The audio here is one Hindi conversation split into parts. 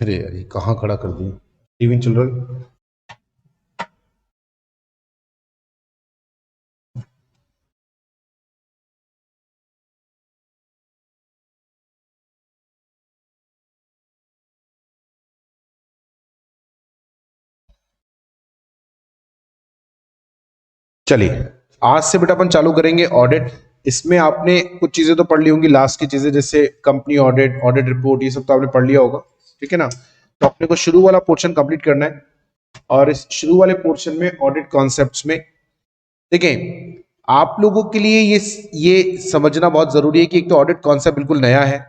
अरे यार ये कहाँ खड़ा कर दिया, टीवी चल रहा है। चलिए आज से बेटा अपन चालू करेंगे ऑडिट। इसमें आपने कुछ चीजें तो पढ़ ली होंगी, लास्ट की चीजें जैसे कंपनी ऑडिट, ऑडिट रिपोर्ट, ये सब तो आपने पढ़ लिया होगा, ठीक है ना। तो अपने को शुरू वाला पोर्शन कंप्लीट करना है। और इस शुरू वाले पोर्शन में ऑडिट कॉन्सेप्ट्स में देखें, आप लोगों के लिए ये समझना बहुत जरूरी है कि एक तो ऑडिट कॉन्सेप्ट बिल्कुल नया है।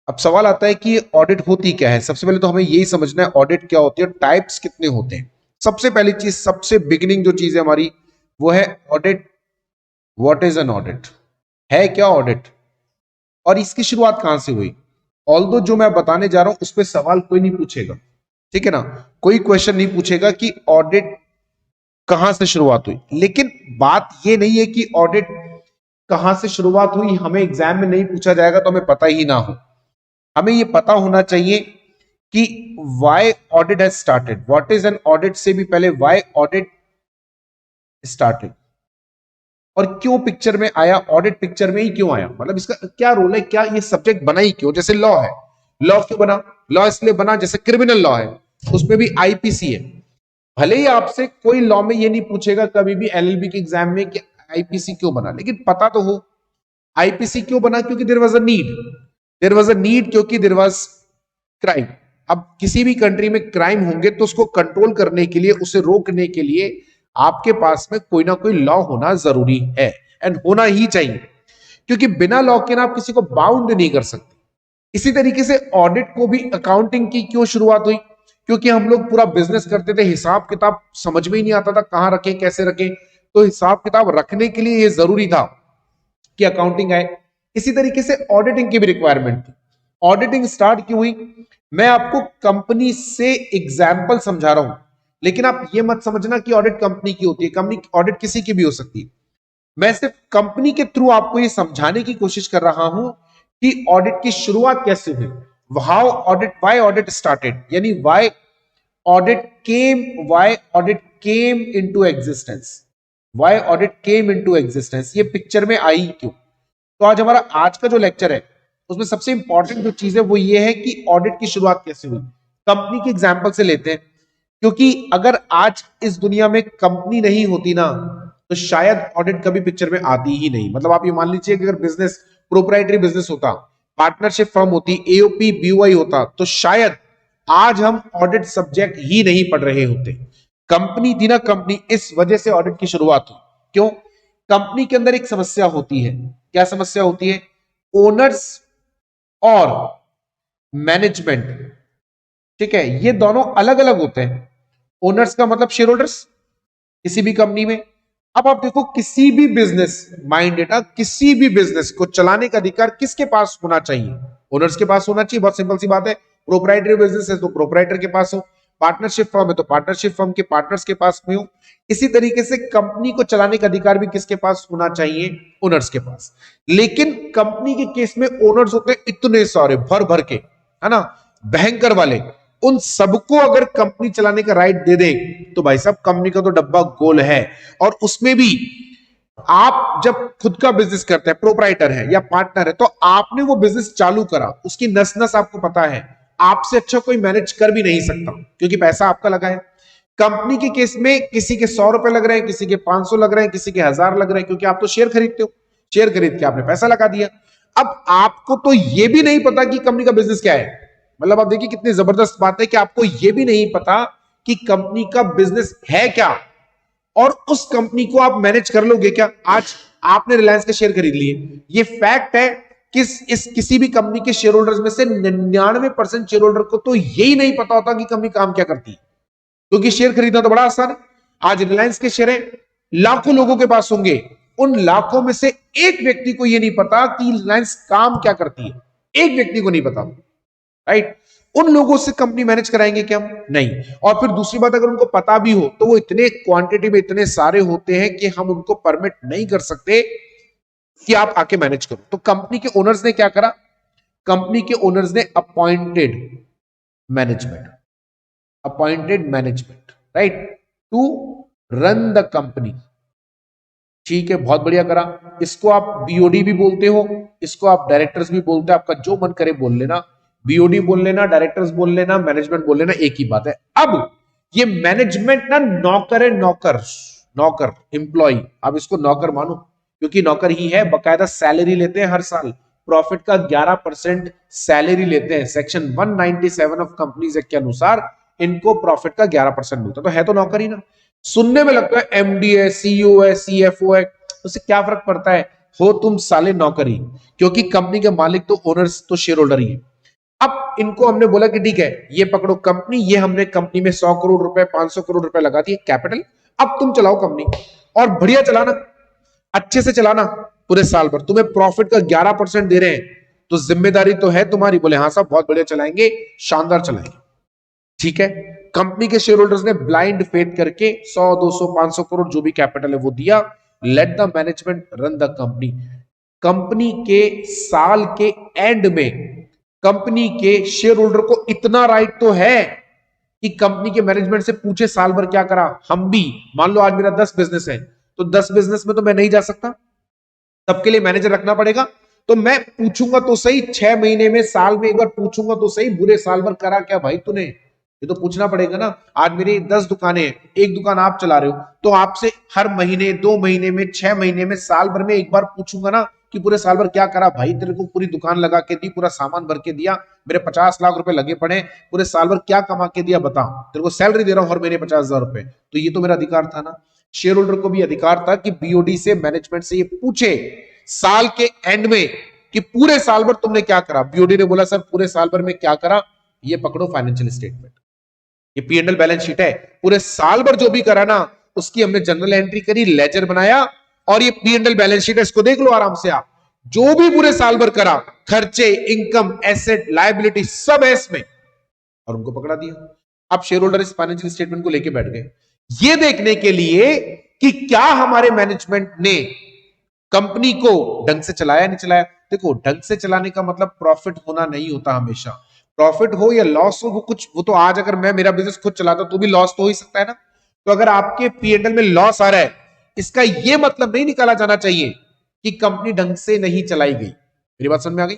अब सवाल आता है कि ऑडिट होती क्या है। सबसे पहले तो हमें यही समझना है ऑडिट क्या होती है, टाइप्स कितने होते हैं। सबसे पहली चीज, सबसे बिगिनिंग जो चीज है हमारी, वो है audit. What is an audit? है क्या ऑडिट? और इसकी शुरुआत कहां से हुई? ऑल्दो जो मैं बताने जा रहा हूं उस पर सवाल कोई नहीं पूछेगा, ठीक है ना। कोई क्वेश्चन नहीं पूछेगा कि ऑडिट कहां से शुरुआत हुई। लेकिन बात यह नहीं है कि ऑडिट कहां से शुरुआत हुई हमें एग्जाम में नहीं पूछा जाएगा तो हमें पता ही ना हो। हमें यह पता होना चाहिए कि why audit has started. What is an audit से भी पहले वाई ऑडिट स्टार्टेड, और क्यों पिक्चर में आया, ऑडिट पिक्चर में ही क्यों आया, मतलब इसका क्या रोल है, क्या ये सब्जेक्ट बना ही क्यों। जैसे लॉ है, लॉ क्यों बना? लॉ इसलिए बना, जैसे क्रिमिनल लॉ है उसमें भी आईपीसी है। भले ही आपसे कोई लॉ में ये नहीं पूछेगा कभी भी एलएलबी के एग्जाम में कि आईपीसी क्यों बना, लेकिन पता तो हो आईपीसी क्यों बना। क्योंकि there was a need, there was a need, क्योंकि देयर वाज क्राइम। अब किसी भी कंट्री में क्राइम होंगे तो उसको कंट्रोल करने के लिए, उसे रोकने के लिए आपके पास में कोई ना कोई लॉ होना जरूरी है, एंड होना ही चाहिए। क्योंकि बिना लॉ के ना आप किसी को बाउंड नहीं कर सकते। इसी तरीके से ऑडिट को भी अकाउंटिंग की क्यों शुरुआत हुई? क्योंकि हम लोग पूरा बिजनेस करते थे, हिसाब किताब समझ में ही नहीं आता था कहां रखें कैसे रखें, तो हिसाब किताब रखने के लिए यह जरूरी था कि अकाउंटिंग आए। इसी तरीके से ऑडिटिंग की भी रिक्वायरमेंट थी। ऑडिटिंग स्टार्ट क्यों हुई? मैं आपको कंपनी से एग्जाम्पल समझा रहा हूं, लेकिन आप ये मत समझना कि ऑडिट कंपनी की होती है। कंपनी ऑडिट किसी की भी हो सकती है। मैं सिर्फ कंपनी के थ्रू आपको ये समझाने की कोशिश कर रहा हूं कि ऑडिट की शुरुआत कैसे हुई। How audit, why audit started, यानी why audit came into existence. Why audit came into existence, ये पिक्चर में आई क्यों। तो आज हमारा आज का जो लेक्चर है उसमें सबसे इंपॉर्टेंट जो चीज है वो ये है कि ऑडिट की शुरुआत कैसे हुई। कंपनी की एग्जांपल से लेते हैं, क्योंकि अगर आज इस दुनिया में कंपनी नहीं होती ना तो शायद ऑडिट कभी पिक्चर में आती ही नहीं। मतलब आप ये मान लीजिए कि अगर बिजनेस प्रोप्राइटरी बिजनेस होता, पार्टनरशिप फर्म होती, एओपी बीओआई होता, तो शायद आज हम ऑडिट सब्जेक्ट ही नहीं पढ़ रहे होते। कंपनी थी ना कंपनी, इस वजह से ऑडिट की शुरुआत हुई। क्यों? कंपनी के अंदर एक समस्या होती है। क्या समस्या होती है? ओनर्स और मैनेजमेंट, ठीक है, ये दोनों अलग अलग होते हैं। ओनर्स का मतलब शेयर होल्डर्स किसी भी कंपनी में। अब आप देखो किसी भी बिजनेस, माइंड डेटा, किसी भी बिजनेस को चलाने का अधिकार किसके पास होना चाहिए? ओनर्स के पास होना चाहिए। बहुत सिंपल सी बात है। प्रोप्राइटरी बिजनेस है तो प्रोप्राइटर के पास हो, पार्टनरशिप फर्म है तो पार्टनरशिप फर्म के पार्टनर्स के पास में हो। इसी तरीके से कंपनी को चलाने का अधिकार भी किसके पास होना चाहिए? ओनर्स के पास। लेकिन कंपनी के केस में ओनर्स होते हैं इतने सारे, भर भर के, है ना, भयंकर वाले। उन सबको अगर कंपनी चलाने का राइट दे दे तो भाई साहब कंपनी का तो डब्बा गोल है। और उसमें भी आप जब खुद का बिजनेस करते हैं, प्रोप्राइटर है या पार्टनर है, तो आपने वो बिजनेस चालू करा, उसकी नस नस आपको पता है। आपसे अच्छा कोई मैनेज कर भी नहीं सकता क्योंकि पैसा आपका लगा है। कंपनी के केस में किसी के 100 रुपए लग रहे हैं, किसी के 500 लग रहे हैं, किसी के 1000 लग रहे हैं, क्योंकि आप तो शेयर खरीदते हो। शेयर खरीद के आपने पैसा लगा दिया। अब आपको तो यह भी नहीं पता कि कंपनी का बिजनेस क्या है। मतलब आप देखिए कितनी जबरदस्त बात है कि आपको यह भी नहीं पता कि कंपनी का बिजनेस है क्या, और उस कंपनी को आप मैनेज कर लोगे क्या? आज आपने रिलायंस के शेयर खरीद लिए, ये फैक्ट है कि इस किसी भी कंपनी के शेयर होल्डर्स में से 99% शेयर होल्डर को तो यही नहीं पता होता कि कंपनी काम क्या करती है। क्योंकि शेयर खरीदना तो बड़ा आसान है। आज रिलायंस के शेयर लाखों लोगों के पास होंगे, उन लाखों में से एक व्यक्ति को यह नहीं पता कि रिलायंस काम क्या करती है। एक व्यक्ति को नहीं पता, राइट। उन लोगों से कंपनी मैनेज कराएंगे क्या? नहीं। और फिर दूसरी बात, अगर उनको पता भी हो तो वो इतने क्वांटिटी में इतने सारे होते हैं कि हम उनको परमिट नहीं कर सकते कि आप आके मैनेज करो। तो कंपनी के ओनर्स ने क्या करा, कंपनी के ओनर्स ने appointed management right to run the company. ठीक है, बहुत बढ़िया करा। इसको आप बीओडी भी बोलते हो, इसको आप डायरेक्टर्स भी बोलते हो, आपका जो मन करे बोल लेना, बीओडी बोल लेना, डायरेक्टर्स बोल लेना, मैनेजमेंट बोल लेना, एक ही बात है। अब ये मैनेजमेंट ना नौकर है, नौकर एम्प्लॉय, आप इसको नौकर मानो, क्योंकि नौकर ही है, बकायदा सैलरी लेते हैं हर साल, प्रॉफिट का 11% सैलरी लेते हैं। सेक्शन 197 ऑफ कंपनीज एक्ट के अनुसार इनको प्रॉफिट का 11% मिलता तो है तो नौकर ही ना। सुनने में लगता है एमडी है, सीईओ है, सीएफओ है, उससे क्या फर्क पड़ता है, हो तुम साले नौकरी, क्योंकि कंपनी के मालिक तो ओनर्स तो शेयर होल्डर ही है। अब इनको हमने बोला कि ठीक है ये पकड़ो कंपनी, ये हमने कंपनी में 100 करोड़ रुपए 500 करोड़ रुपए लगा दिए कैपिटल, अब तुम चलाओ कंपनी और बढ़िया चलाना, अच्छे से चलाना पूरे साल भर, तुम्हें प्रॉफिट का 11% दे रहे हैं तो जिम्मेदारी तो है तुम्हारी। बोले हाँ साहब बहुत बढ़िया चलाएंगे, शानदार चलाएंगे। ठीक है, कंपनी के शेयर होल्डर्स ने ब्लाइंड फेथ करके 100 200 500 करोड़ जो भी कैपिटल है वो दिया। Let the management run the company. Company के साल के एंड में कंपनी के शेयर होल्डर को इतना राइट तो है कि कंपनी के मैनेजमेंट से पूछे साल भर क्या करा। हम भी मान लो आज मेरा 10 बिजनेस है, तो 10 बिजनेस में तो मैं नहीं जा सकता, सबके लिए मैनेजर रखना पड़ेगा। तो मैं पूछूंगा तो सही, 6 महीने में, साल में एक बार पूछूंगा तो सही, बुरे साल भर करा क्या भाई तूने, ये तो पूछना पड़ेगा ना। आज मेरी 10 दुकानें हैं, एक दुकान आप चला रहे हो, तो आपसे हर महीने, 2 महीने में, 6 महीने में, साल भर में एक बार पूछूंगा ना कि पूरे साल भर क्या करा भाई, तेरे को पूरी दुकान लगा के दी, पूरा सामान भर के दिया, मेरे 50 लाख रुपए लगे पड़े, पूरे साल भर क्या कमा के दिया बता, तेरे को सैलरी दे रहा हूं हर महीने 50,000 रुपए, तो ये तो मेरा अधिकार था ना। शेयर होल्डर को भी अधिकार था कि बीओडी से, मैनेजमेंट से ये पूछे साल के एंड में कि पूरे साल भर तुमने क्या करा। बीओडी ने बोला सर पूरे साल भर में क्या करा, ये पकड़ो फाइनेंशियल स्टेटमेंट, ये पी&एल बैलेंस शीट है, पूरे साल भर जो भी करा ना उसकी हमने जनरल एंट्री करी, लेजर बनाया, और ये पी&एल बैलेंस शीट है, इसको देख लो आराम से आप, जो भी पूरे साल भर करा, खर्चे, इनकम, एसेट, लायबिलिटी सब है इसमें, और उनको पकड़ा दिया। अब शेयर होल्डर इस फाइनेंशियल स्टेटमेंट को लेके बैठ गए ये देखने के लिए कि क्या हमारे मैनेजमेंट ने कंपनी को ढंग से चलाया नहीं चलाया। देखो ढंग से चलाने का मतलब प्रॉफिट होना नहीं होता हमेशा, प्रॉफिट हो या लॉस हो, वो तो आज अगर मैं मेरा बिजनेस खुद चलाता तो भी लॉस तो हो ही सकता है ना। तो अगर आपके पी&एल में लॉस आ रहा है, इसका यह मतलब नहीं निकाला जाना चाहिए कि कंपनी ढंग से नहीं चलाई गई। मेरी बात समझ में आ गई?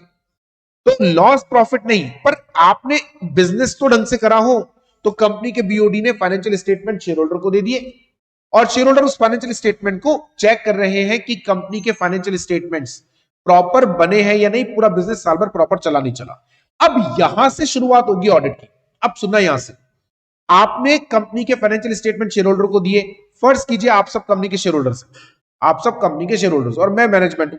तो लॉस प्रॉफिट नहीं, पर आपने बिजनेस तो ढंग से करा हो, तो कंपनी के बीओडी ने फाइनेंशियल स्टेटमेंट शेयर होल्डर को दे दिए, और शेयर होल्डर उस फाइनेंशियल स्टेटमेंट को चेक कर रहे हैं कि कंपनी के फाइनेंशियल स्टेटमेंट्स प्रॉपर बने हैं या नहीं, पूरा बिजनेस साल भर प्रॉपर चला नहीं चला। अब यहां से शुरुआत होगी ऑडिट की। अब सुनना, यहां से आपने कंपनी के फाइनेंशियल स्टेटमेंट शेयर होल्डर को दिए, फर्ज कीजिए आप सब कंपनी के शेयर होल्डर्स, आप सब कंपनी के शेयर होल्डर्स और मैं मैनेजमेंट हूं,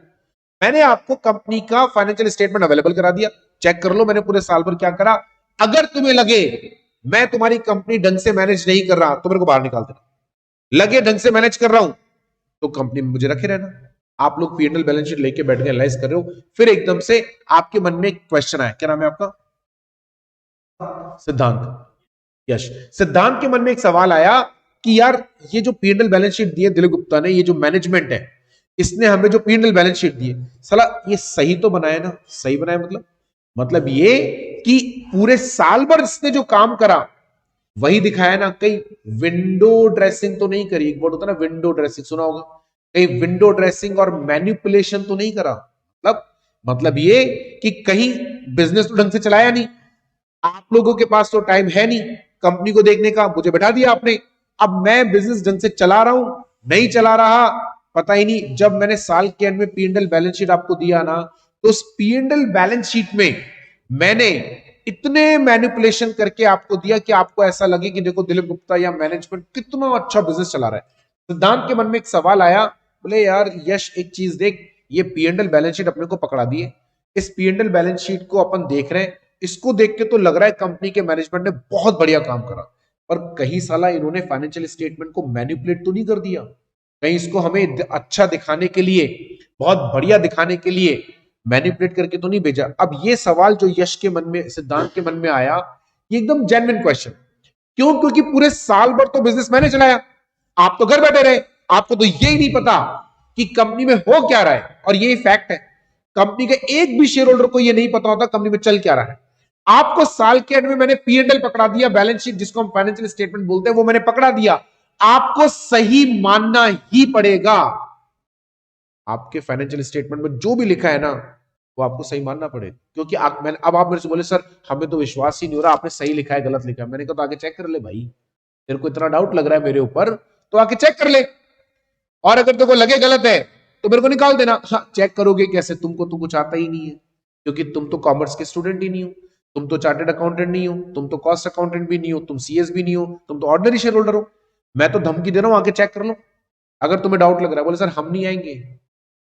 मैंने आपको कंपनी का फाइनेंशियल स्टेटमेंट अवेलेबल करा दिया, चेक कर लो मैंने पूरे साल भर क्या करा। अगर तुम्हें लगे मैं तुम्हारी कंपनी ढंग से मैनेज नहीं कर रहा तो मेरे को बाहर निकाल देना, लगे ढंग से मैनेज कर रहा हूं तो कंपनी में मुझे रखे रहना। आप लोग पी&एल बैलेंस शीट लेके बैठ गए, एनालाइज कर रहे हो, फिर एकदम से आपके मन में एक क्वेश्चन आया, क्या नाम है आपका? सिद्धांत। यश, सिद्धांत के मन में एक सवाल आया कि यार ये जो पी&एल बैलेंस शीट दी है दिलीप गुप्ता ने, ये जो मैनेजमेंट है इसने हमें जो पी&एल बैलेंस शीट दी है, साला ये सही तो बनाया ना? सही बनाया मतलब ये कि पूरे साल भर इसने जो काम करा वही दिखाया ना, कहीं विंडो ड्रेसिंग तो नहीं करी। एक वर्ड होता है ना विंडो ड्रेसिंग, सुना होगा, कहीं विंडो ड्रेसिंग और मैनिपुलेशन तो नहीं करा। मतलब ये कि कहीं बिजनेस तो ढंग से चलाया नहीं, आप लोगों के पास तो टाइम है नहीं कंपनी को देखने का, मुझे बैठा दिया आपने, अब मैं बिजनेस ढंग से चला रहा हूं नहीं चला रहा पता ही नहीं। जब मैंने साल के एंड में पी&एल बैलेंस शीट आपको दिया ना, तो उस पी&एल बैलेंस शीट में मैंने इतने मैनिपुलेशन करके आपको दिया कि आपको ऐसा लगे कि देखो दिलीप गुप्ता या मैनेजमेंट कितना अच्छा बिजनेस चला रहा है। सिद्धांत के मन में एक सवाल आया, बोले यार यश एक चीज देख, ये पी&एल बैलेंस शीट अपने को पकड़ा दिए, इस पी&एल बैलेंस शीट को अपन देख रहे हैं, इसको देख के तो लग रहा है कंपनी के मैनेजमेंट ने बहुत बढ़िया काम करा, पर कहीं साला इन्होंने फाइनेंशियल स्टेटमेंट को मैनिपुलेट तो नहीं कर दिया, कहीं इसको हमें अच्छा दिखाने के लिए, बहुत बढ़िया दिखाने के लिए मैनिपुलेट करके तो नहीं भेजा। अब ये सवाल जो यश के मन में, सिद्धांत के मन में आया, ये एकदम जेन्युइन क्वेश्चन। क्यों? क्योंकि पूरे साल भर तो बिजनेस मैंने चलाया, आप तो घर बैठे रहे, आपको तो यही नहीं पता कि कंपनी में हो क्या रहा है, और ये फैक्ट है, कंपनी के एक भी शेयर होल्डर को ये नहीं पता होता कंपनी में चल क्या रहा है। आपको साल के एंड में मैंने P&L पकड़ा दिया, बैलेंस शीट जिसको हम फाइनेंशियल स्टेटमेंट बोलते हैं, वो मैंने पकड़ा दिया, आपको सही मानना ही पड़ेगा। आपके फाइनेंशियल स्टेटमेंट में जो भी लिखा है ना, वो आपको सही मानना पड़ेगा, क्योंकि अब आप मेरे से बोले सर हमें तो विश्वास ही नहीं हो रहा, आपने सही लिखा है गलत लिखा है। मैंने कहा तो आगे चेक कर ले भाई, तेरे को इतना डाउट लग रहा है मेरे ऊपर तो आके चेक कर ले, और अगर तेरे को लगे गलत है तो मेरे को निकाल देना। हाँ, चेक करोगे कैसे, तुमको तो कुछ आता ही नहीं है, क्योंकि तुम तो कॉमर्स के स्टूडेंट ही नहीं हो, तुम तो चार्टेड अकाउंटेंट नहीं हो, तुम तो कॉस्ट अकाउंटेंट भी नहीं हो, तुम CS भी नहीं हो, तुम तो ऑर्डिनरी शेयर होल्डर हो। मैं तो धमकी दे रहा हूं, आके चेक कर लो अगर तुम्हें डाउट लग रहा है। बोले सर हम नहीं आएंगे,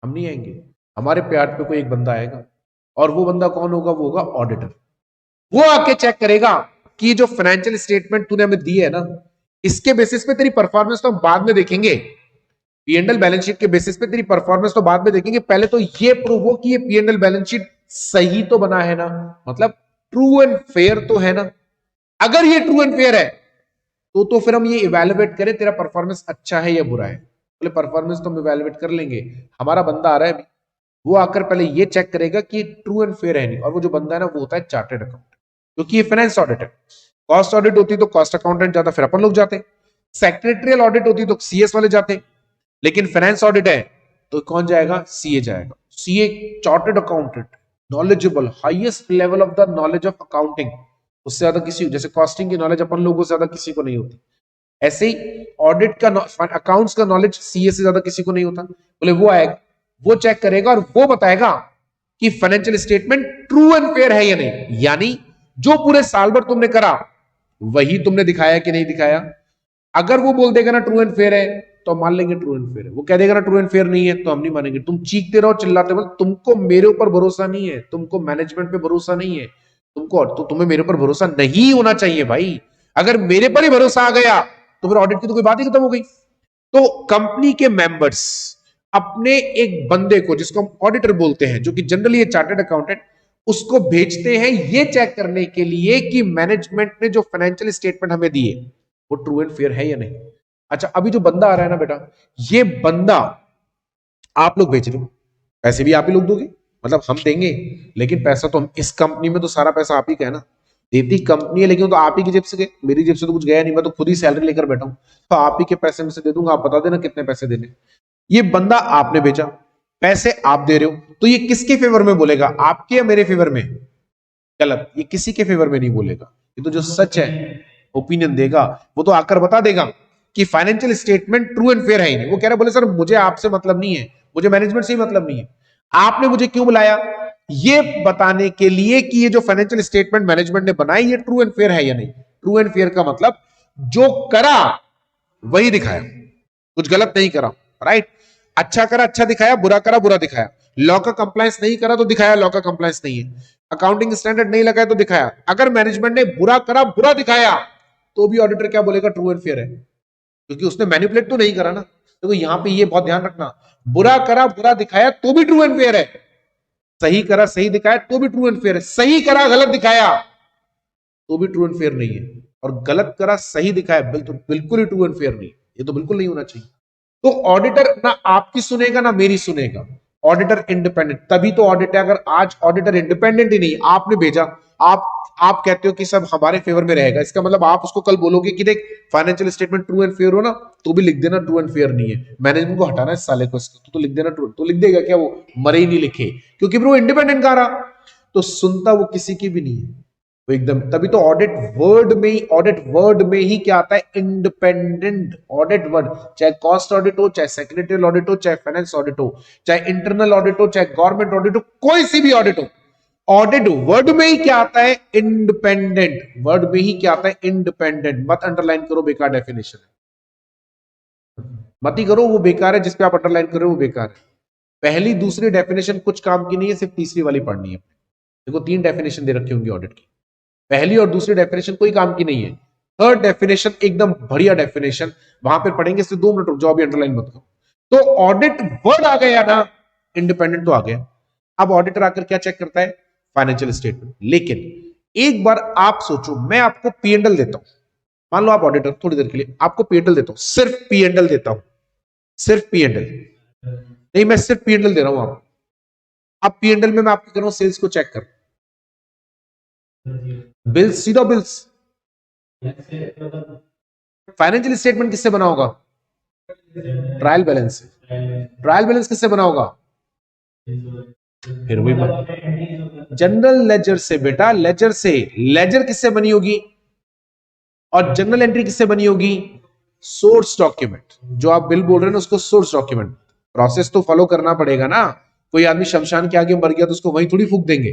हम नहीं आएंगे, हमारे प्यार पे कोई एक बंदा आएगा, और वो बंदा कौन होगा, वो होगा ऑडिटर। वो आके चेक करेगा कि जो फाइनेंशियल स्टेटमेंट तूने हमें दी है ना, इसके बेसिस पे तेरी परफॉर्मेंस तो हम बाद में देखेंगे, P&L बैलेंस शीट के बेसिस पे तेरी परफॉर्मेंस तो बाद में देखेंगे, पहले तो ये प्रूव हो कि ये P&L बैलेंस शीट सही तो बना है ना, मतलब ट्रू एंड फेयर तो है ना। अगर ये ट्रू एंड फेयर है तो फिर हम ये इवेलुएट करें तेरा परफॉर्मेंस अच्छा है या बुरा है। बोले परफॉर्मेंस तो हम इवेलुएट कर लेंगे, हमारा बंदा आ रहा है, वो आकर पहले ये चेक करेगा कि ट्रू एंड फेयर है नहीं, और वो जो बंदा है ना वो होता है चार्टेड अकाउंटेंट, क्योंकि ये फाइनेंस ऑडिट है। कॉस्ट ऑडिट होती तो कॉस्ट अकाउंटेंट जाता, फिर अपन लोग जाते। सेक्रेटरियल ऑडिट होती तो CS वाले जाते, लेकिन फाइनेंस ऑडिट है तो कौन जाएगा, CA जाएगा। CA chartered accountant, knowledgeable, highest level of the knowledge of accounting, उससे ज्यादा किसी, जैसे कॉस्टिंग की नॉलेज अपन लोगों से ज्यादा किसी को नहीं होती, ऐसे ही ऑडिट का, अकाउंट्स का नॉलेज CA से ज्यादा किसी को नहीं होता। बोले वो आएगा, वो चेक करेगा और वो बताएगा कि financial statement true and fair है या नहीं, यानी जो पूरे साल भर तुमने करा वही तुमने दिखाया कि नहीं दिखाया। अगर वो बोल देगा ना ट्रू एंड फेयर है तो मान लेंगे ट्रू एंड फेयर है, वो कह देगा ना ट्रू एंड फेयर नहीं है तो हम नहीं मानेंगे। तुम चीखते रहो चिल्लाते रहो, तुमको मेरे ऊपर भरोसा नहीं है, तुमको मैनेजमेंट पे भरोसा नहीं है, तुमको तो तुम्हें मेरे ऊपर भरोसा नहीं होना चाहिए भाई। अगर मेरे पर ही भरोसा आ गया तो फिर ऑडिट की तो कोई बात ही खत्म हो गई। तो कंपनी के मेंबर्स अपने एक बंदे को, जिसको हम ऑडिटर बोलते हैं, जो कि जनरली ये चार्टर्ड अकाउंटेंट, उसको भेजते हैं ये चेक करने के लिए कि मैनेजमेंट ने जो फाइनेंशियल स्टेटमेंट हमें दिए वो ट्रू एंड फेयर है या नहीं। अच्छा, अभी जो बंदा आ रहा है ना बेटा, ये बंदा आप लोग भेज रहे हो, पैसे भी आप ही लोग दोगे, मतलब हम देंगे, लेकिन पैसा तो हम, इस कंपनी में तो सारा पैसा आप ही का है ना, देती कंपनी है लेकिन तो आप ही की जेब से गए, मेरी जेब से तो कुछ गया नहीं, मैं तो खुद ही सैलरी लेकर बैठा हूं, तो आप ही के पैसे में से दे दूंगा, आप बता देना कितने पैसे देने। ये बंदा आपने भेजा, पैसे आप दे रहे हो, तो ये किसके फेवर में बोलेगा, आपके या मेरे फेवर में? गलत, ये किसी के फेवर में नहीं बोलेगा, ये तो जो सच है ओपिनियन देगा वो तो आकर बता देगा कि financial statement true and fair है ही नहीं। वो कह रहा बोले सर मुझे आपसे मतलब नहीं है, मुझे मैनेजमेंट से ही मतलब नहीं है, आपने मुझे क्यों बुलाया, ये बताने के लिए कि ये जो फाइनेंशियल स्टेटमेंट मैनेजमेंट ने बनाई ये ट्रू एंड फेयर है या नहीं। ट्रू एंड फेयर का मतलब जो करा वही दिखाया, कुछ गलत नहीं करा, राइट। अच्छा करा अच्छा दिखाया, बुरा करा बुरा दिखाया, लॉ का कंप्लायंस नहीं करा तो दिखाया लॉ का कंप्लायंस नहीं है, अकाउंटिंग स्टैंडर्ड नहीं लगाया तो दिखाया। अगर मैनेजमेंट ने बुरा करा बुरा दिखाया तो भी ऑडिटर क्या बोलेगा, ट्रू एंड फेयर है, क्योंकि उसने मैनिपुलेट तो नहीं करा ना। देखो यहां पे ये बहुत ध्यान रखना, बुरा करा बुरा दिखाया तो भी ट्रू एंड फेयर है, सही करा सही दिखाया तो भी ट्रू एंड फेयर है, सही करा गलत दिखाया तो भी ट्रू एंड फेयर नहीं है, और गलत करा सही दिखाया बिल्कुल ही ट्रू एंड फेयर नहीं, ये तो बिल्कुल नहीं होना चाहिए। तो ऑडिटर ना आपकी सुनेगा ना मेरी सुनेगा, ऑडिटर इंडिपेंडेंट, तभी तो ऑडिट है। अगर आज ऑडिटर इंडिपेंडेंट ही नहीं, आपने भेजा, आप कहते हो कि सब हमारे फेवर में रहेगा, इसका मतलब आप उसको कल बोलोगे कि देख financial statement true and fair हो ना, तो भी लिख देना ट्रू एंड फेयर नहीं है, मैनेजमेंट को हटाना है इस साले को, तो लिख देना ट्रू, तो लिख देगा क्या, वो मरे ही नहीं लिखे, क्योंकि वो इंडिपेंडेंट कह रहा, तो सुनता वो किसी की भी नहीं है, तो एकदम, तभी तो ऑडिट वर्ड में ही क्या आता है, इंडिपेंडेंट ऑडिट वर्ड, चाहे कॉस्ट ऑडिट हो, चाहे सेक्रेटरियल ऑडिट हो, चाहे फाइनेंस ऑडिट हो, चाहे इंटरनल ऑडिट हो, चाहे गवर्नमेंट ऑडिट हो, कोई सी भी ऑडिट हो, ऑडिट वर्ड में ही क्या आता है, इंडिपेंडेंट, वर्ड में ही क्या आता है, इंडिपेंडेंट। मत अंडरलाइन करो, बेकार डेफिनेशन है, मत ही करो, वो बेकार है, जिसपे आप अंडरलाइन कर रहे हो वो बेकार है। पहली दूसरी डेफिनेशन कुछ काम की नहीं है, सिर्फ तीसरी वाली पढ़नी है। देखो 3 डेफिनेशन दे रखी होंगी ऑडिट की, पहली और दूसरी डेफिनेशन कोई काम की नहीं है, थर्ड डेफिनेशन एकदम बढ़िया डेफिनेशन, वहां पर पढ़ेंगे, सिर्फ 2 मिनट रुक जाओ, अभी अंडरलाइन मत करो। तो ऑडिट वर्ड आ गया ना, इंडिपेंडेंट तो आ गया। अब ऑडिटर आकर क्या चेक करता है, फाइनेंशियल स्टेटमेंट। लेकिन एक बार आप सोचो, मैं आपको P&L देता हूं, मान लो आप ऑडिटर, थोड़ी देर के लिए आपको P&L देता हूं, सिर्फ P&L देता हूं, सिर्फ P&L, नहीं, मैं सिर्फ P&L दे रहा हूं आपको। अब P&L में मैं आपको कह रहा हूं सेल्स को चेक कर, बिल्स सीधा बिल्स। फाइनेंशियल स्टेटमेंट किससे बना होगा? ट्रायल बैलेंस से। ट्रायल बैलेंस किससे बना होगा? फिर वही बात, जनरल लेजर से बेटा, लेजर से। लेजर किससे बनी होगी और जनरल एंट्री किससे बनी होगी? Source document. जो आप बिल बोल रहे हैं ना उसको सोर्स डॉक्यूमेंट। प्रोसेस तो फॉलो करना पड़ेगा ना। कोई आदमी शमशान के आगे मर गया तो उसको वहीं थोड़ी फूक देंगे,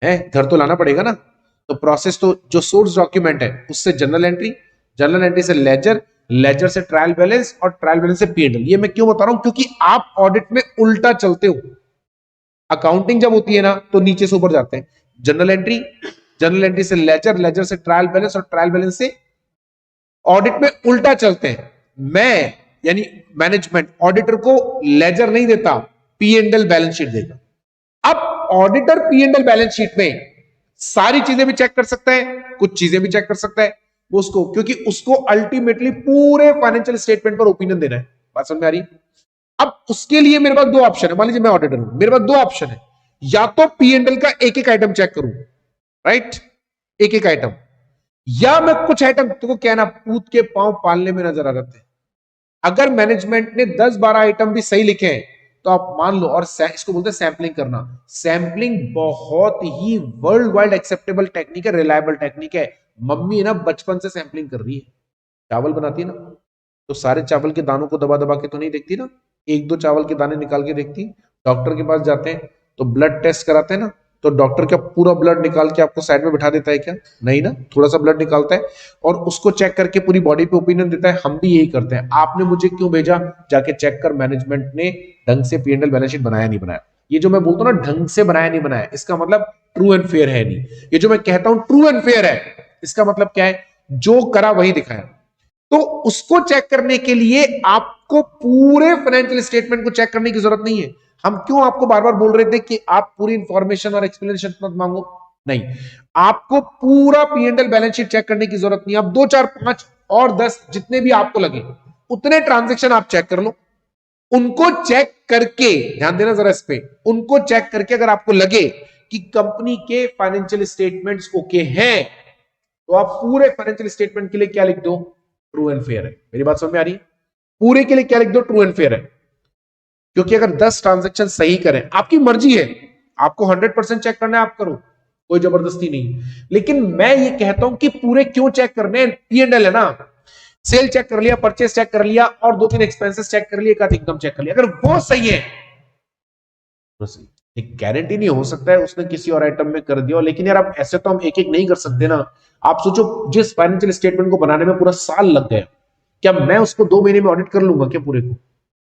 है घर तो लाना पड़ेगा ना। तो प्रोसेस तो जो सोर्स डॉक्यूमेंट है उससे जनरल एंट्री, जनरल एंट्री से लेजर, लेजर से ट्रायल बैलेंस और ट्रायल बैलेंस से P&L। ये मैं क्यों बता रहा हूं? क्योंकि आप ऑडिट में उल्टा चलते हो। अकाउंटिंग जब होती है ना तो नीचे से ऊपर जाते हैं, जनरल एंट्री, जनरल एंट्री से लेजर, लेजर से ट्रायल बैलेंस और ट्रायल बैलेंस से। ऑडिट में उल्टा चलते हैं। मैं यानी मैनेजमेंट ऑडिटर को लेजर नहीं देता, P&L बैलेंस शीट देगा। अब ऑडिटर P&L बैलेंस शीट में सारी चीजें भी चेक कर सकता है, कुछ चीजें भी चेक कर सकता है उसको, क्योंकि उसको अल्टीमेटली पूरे फाइनेंशियल स्टेटमेंट पर ओपिनियन देना है। बात समझ में आ रही? अब उसके लिए मेरे पास दो ऑप्शन है। मान लीजिए मैं ऑडिटर हूं, मेरे पास दो ऑप्शन है, या तो P&L का एक एक आइटम चेक करूं, राइट, एक एक आइटम, या मैं कुछ आइटम, तो क्या ना पूत के पांव पालने में नजर आ जाते हैं। अगर मैनेजमेंट ने 10-12 आइटम भी सही लिखे हैं तो आप मान लो, और इसको बोलते हैं सैंपलिंग करना। सैंपलिंग बहुत ही वर्ल्ड वाइड एक्सेप्टेबल टेक्निक है, रिलायबल टेक्निक है। मम्मी ना बचपन से सैंपलिंग कर रही है, चावल बनाती है ना तो सारे चावल के दानों को दबा दबा के तो नहीं देखती ना, एक दो चावल के दाने निकाल के देखती। डॉक्टर के पास जाते हैं तो ब्लड टेस्ट कराते हैं ना, तो डॉक्टर क्या पूरा ब्लड निकाल के आपको साइड में बिठा देता है क्या? नहीं ना, थोड़ा सा ब्लड निकालता है और उसको चेक करके पूरी बॉडी पे ओपिनियन देता है। हम भी यही करते हैं। आपने मुझे क्यों भेजा? जाके चेक कर मैनेजमेंट ने ढंग से P&L बैलेंस शीट बनाया नहीं बनाया। ये जो मैं बोलता हूं ना ढंग से बनाया नहीं बनाया, इसका मतलब ट्रू एंड फेयर है नहीं। ये जो मैं कहता हूं ट्रू एंड फेयर है, इसका मतलब क्या है? जो करा वही दिखाया। तो उसको चेक करने के लिए आपको पूरे फाइनेंशियल स्टेटमेंट को चेक करने की जरूरत नहीं है। हम क्यों आपको बार बार बोल रहे थे कि आप पूरी इंफॉर्मेशन और एक्सप्लेनेशन मत मांगो? नहीं, आपको पूरा P&L बैलेंस शीट चेक करने की जरूरत नहीं। अब 2, 4, 5 और 10 जितने भी आपको लगे उतने ट्रांजेक्शन आप चेक कर लो। उनको चेक करके, ध्यान देना जरा इस पे, उनको चेक करके अगर आपको लगे कि कंपनी के फाइनेंशियल स्टेटमेंट्स ओके हैं तो आप पूरे फाइनेंशियल स्टेटमेंट के लिए क्या लिख दो? ट्रू एंड फेयर है। मेरी बात समझ में आ रही है? पूरे के लिए क्या लिख दो? ट्रू एंड फेयर है। क्योंकि अगर 10 ट्रांजैक्शन सही करें, आपकी मर्जी है, आपको 100% चेक करना है आप करो, कोई जबरदस्ती नहीं। लेकिन मैं ये कहता हूं कि पूरे क्यों चेक करने? P&L है ना, सेल चेक कर लिया, परचेस चेक कर लिया और 2-3 एक्सपेंसेस चेक कर लिए, एक आध इनकम चेक कर लिया, अगर वो सही है तो सही। एक गारंटी नहीं, हो सकता है उसने किसी और आइटम में कर दिया, लेकिन यार अब ऐसे तो हम एक एक नहीं कर सकते ना। आप सोचो जिस फाइनेंशियल स्टेटमेंट को बनाने में पूरा साल लग गया, क्या मैं उसको 2 महीने में ऑडिट कर लूंगा क्या पूरे को?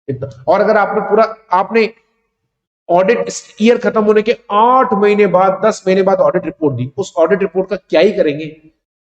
इतना। और अगर आपने ऑडिट ईयर खत्म होने के 8 महीने बाद, 10 महीने बाद ऑडिट रिपोर्ट दी, उस ऑडिट रिपोर्ट का क्या ही करेंगे?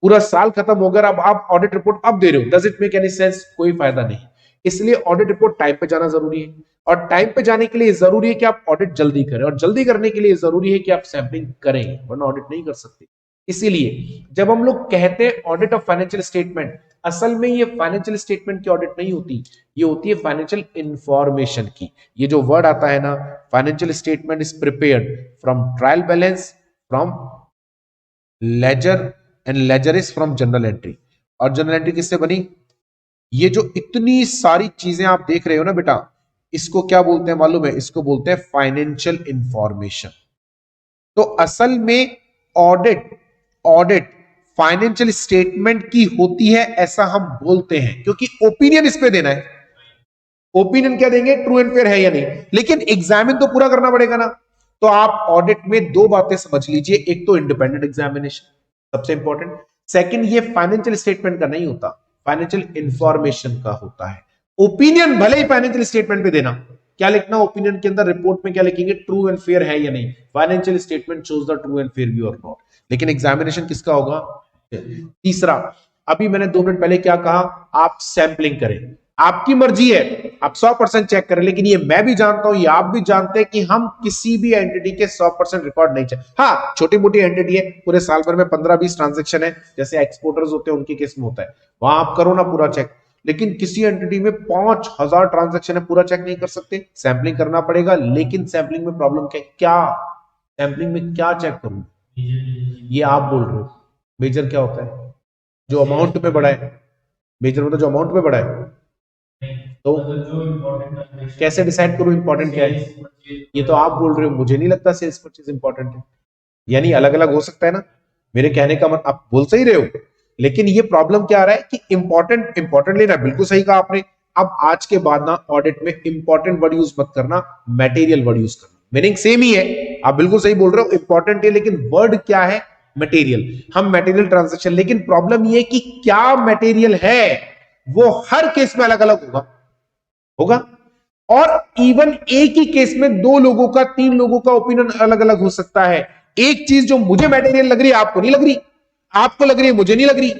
पूरा साल खत्म हो गया, अब आप ऑडिट रिपोर्ट अब दे रहे हो, does it make any sense? कोई फायदा नहीं। इसलिए ऑडिट रिपोर्ट टाइम पे जाना जरूरी है, और टाइम पे जाने के लिए जरूरी है कि आप ऑडिट जल्दी करें, और जल्दी करने के लिए जरूरी है कि आप सैंपलिंग करें, वरना ऑडिट नहीं कर सकते। इसीलिए जब हम लोग कहते हैं ऑडिट ऑफ फाइनेंशियल स्टेटमेंट, असल में ये फाइनेंशियल स्टेटमेंट की ऑडिट नहीं होती, ये होती है फाइनेंशियल इंफॉर्मेशन की। ये जो वर्ड आता है ना, financial statement is prepared from trial balance, from ledger, and ledger is from journal entry. और जनरल एंट्री किससे बनी? ये जो इतनी सारी चीजें आप देख रहे हो ना बेटा, इसको क्या बोलते हैं मालूम है? इसको बोलते हैं फाइनेंशियल इंफॉर्मेशन। तो असल में ऑडिट ऑडिट फाइनेंशियल स्टेटमेंट की होती है, ऐसा हम बोलते हैं, क्योंकि ओपिनियन इस पे देना है। ओपिनियन क्या देंगे? ट्रू एंड फेयर है या नहीं, लेकिन एग्जामिन तो पूरा करना पड़ेगा ना। तो आप ऑडिट में दो बातें समझ लीजिए, एक तो इंडिपेंडेंट एग्जामिनेशन सबसे इंपॉर्टेंट, सेकंड ये फाइनेंशियल स्टेटमेंट का नहीं होता, फाइनेंशियल इंफॉर्मेशन का होता है। ओपिनियन भले ही फाइनेंशियल स्टेटमेंट पे देना, क्या लिखना ओपिनियन के अंदर? रिपोर्ट में क्या लिखेंगे? ट्रू एंड फेयर है या नहीं, financial statement shows the true and fair view और नॉट। लेकिन एग्जामिनेशन किसका होगा? तीसरा, अभी मैंने 2 मिनट पहले क्या कहा? आप सैंपलिंग करें, आपकी मर्जी है, आप 100% चेक करें, लेकिन ये मैं भी जानता हूं, ये आप भी जानते हैं कि हम किसी भी एंटिटी के 100% रिकॉर्ड नहीं चेक। हाँ, छोटी मोटी एंटिटी है, पूरे साल भर में 15-20 ट्रांजेक्शन है, जैसे एक्सपोर्टर्स होते हैं उनके केस में होता है, वहां आप करो ना पूरा चेक। लेकिन किसी एंटिटी में 5000 ट्रांजैक्शन है, पूरा चेक नहीं कर सकते, सैंपलिंग करना पड़ेगा। लेकिन सैंपलिंग में प्रॉब्लम क्या सैंपलिंग में क्या चेक करूं, ये आप बोल रहे हो। मेजर क्या होता है, जो अमाउंट में बढ़ा है। मेजर मतलब जो अमाउंट में बढ़ा है। तो कैसे डिसाइड करूं इंपॉर्टेंट क्या है, ये तो आप बोल रहे हो, मुझे नहीं लगता सेल्स परचेज इंपॉर्टेंट है। यानी अलग अलग हो सकता है ना, मेरे कहने का मतलब आप बोल सही रहे हो, लेकिन ये प्रॉब्लम क्या आ रहा है कि इंपॉर्टेंट लेना, बिल्कुल सही कहा आपने। अब आज के बाद ना ऑडिट में इंपॉर्टेंट वर्ड यूज मत करना, मटेरियल वर्ड यूज करना। मीनिंग सेम ही है, आप बिल्कुल सही बोल रहे हो, इंपॉर्टेंट है लेकिन वर्ड क्या है, मटेरियल। हम मटेरियल ट्रांजेक्शन, लेकिन प्रॉब्लम ये कि क्या मटेरियल है वो हर केस में अलग अलग होगा और इवन एक ही केस में 2 लोगों का 3 लोगों का ओपिनियन अलग अलग हो सकता है। एक चीज जो मुझे मटेरियल लग रही है आपको नहीं लग रही, आपको लग रही है मुझे नहीं लग रही।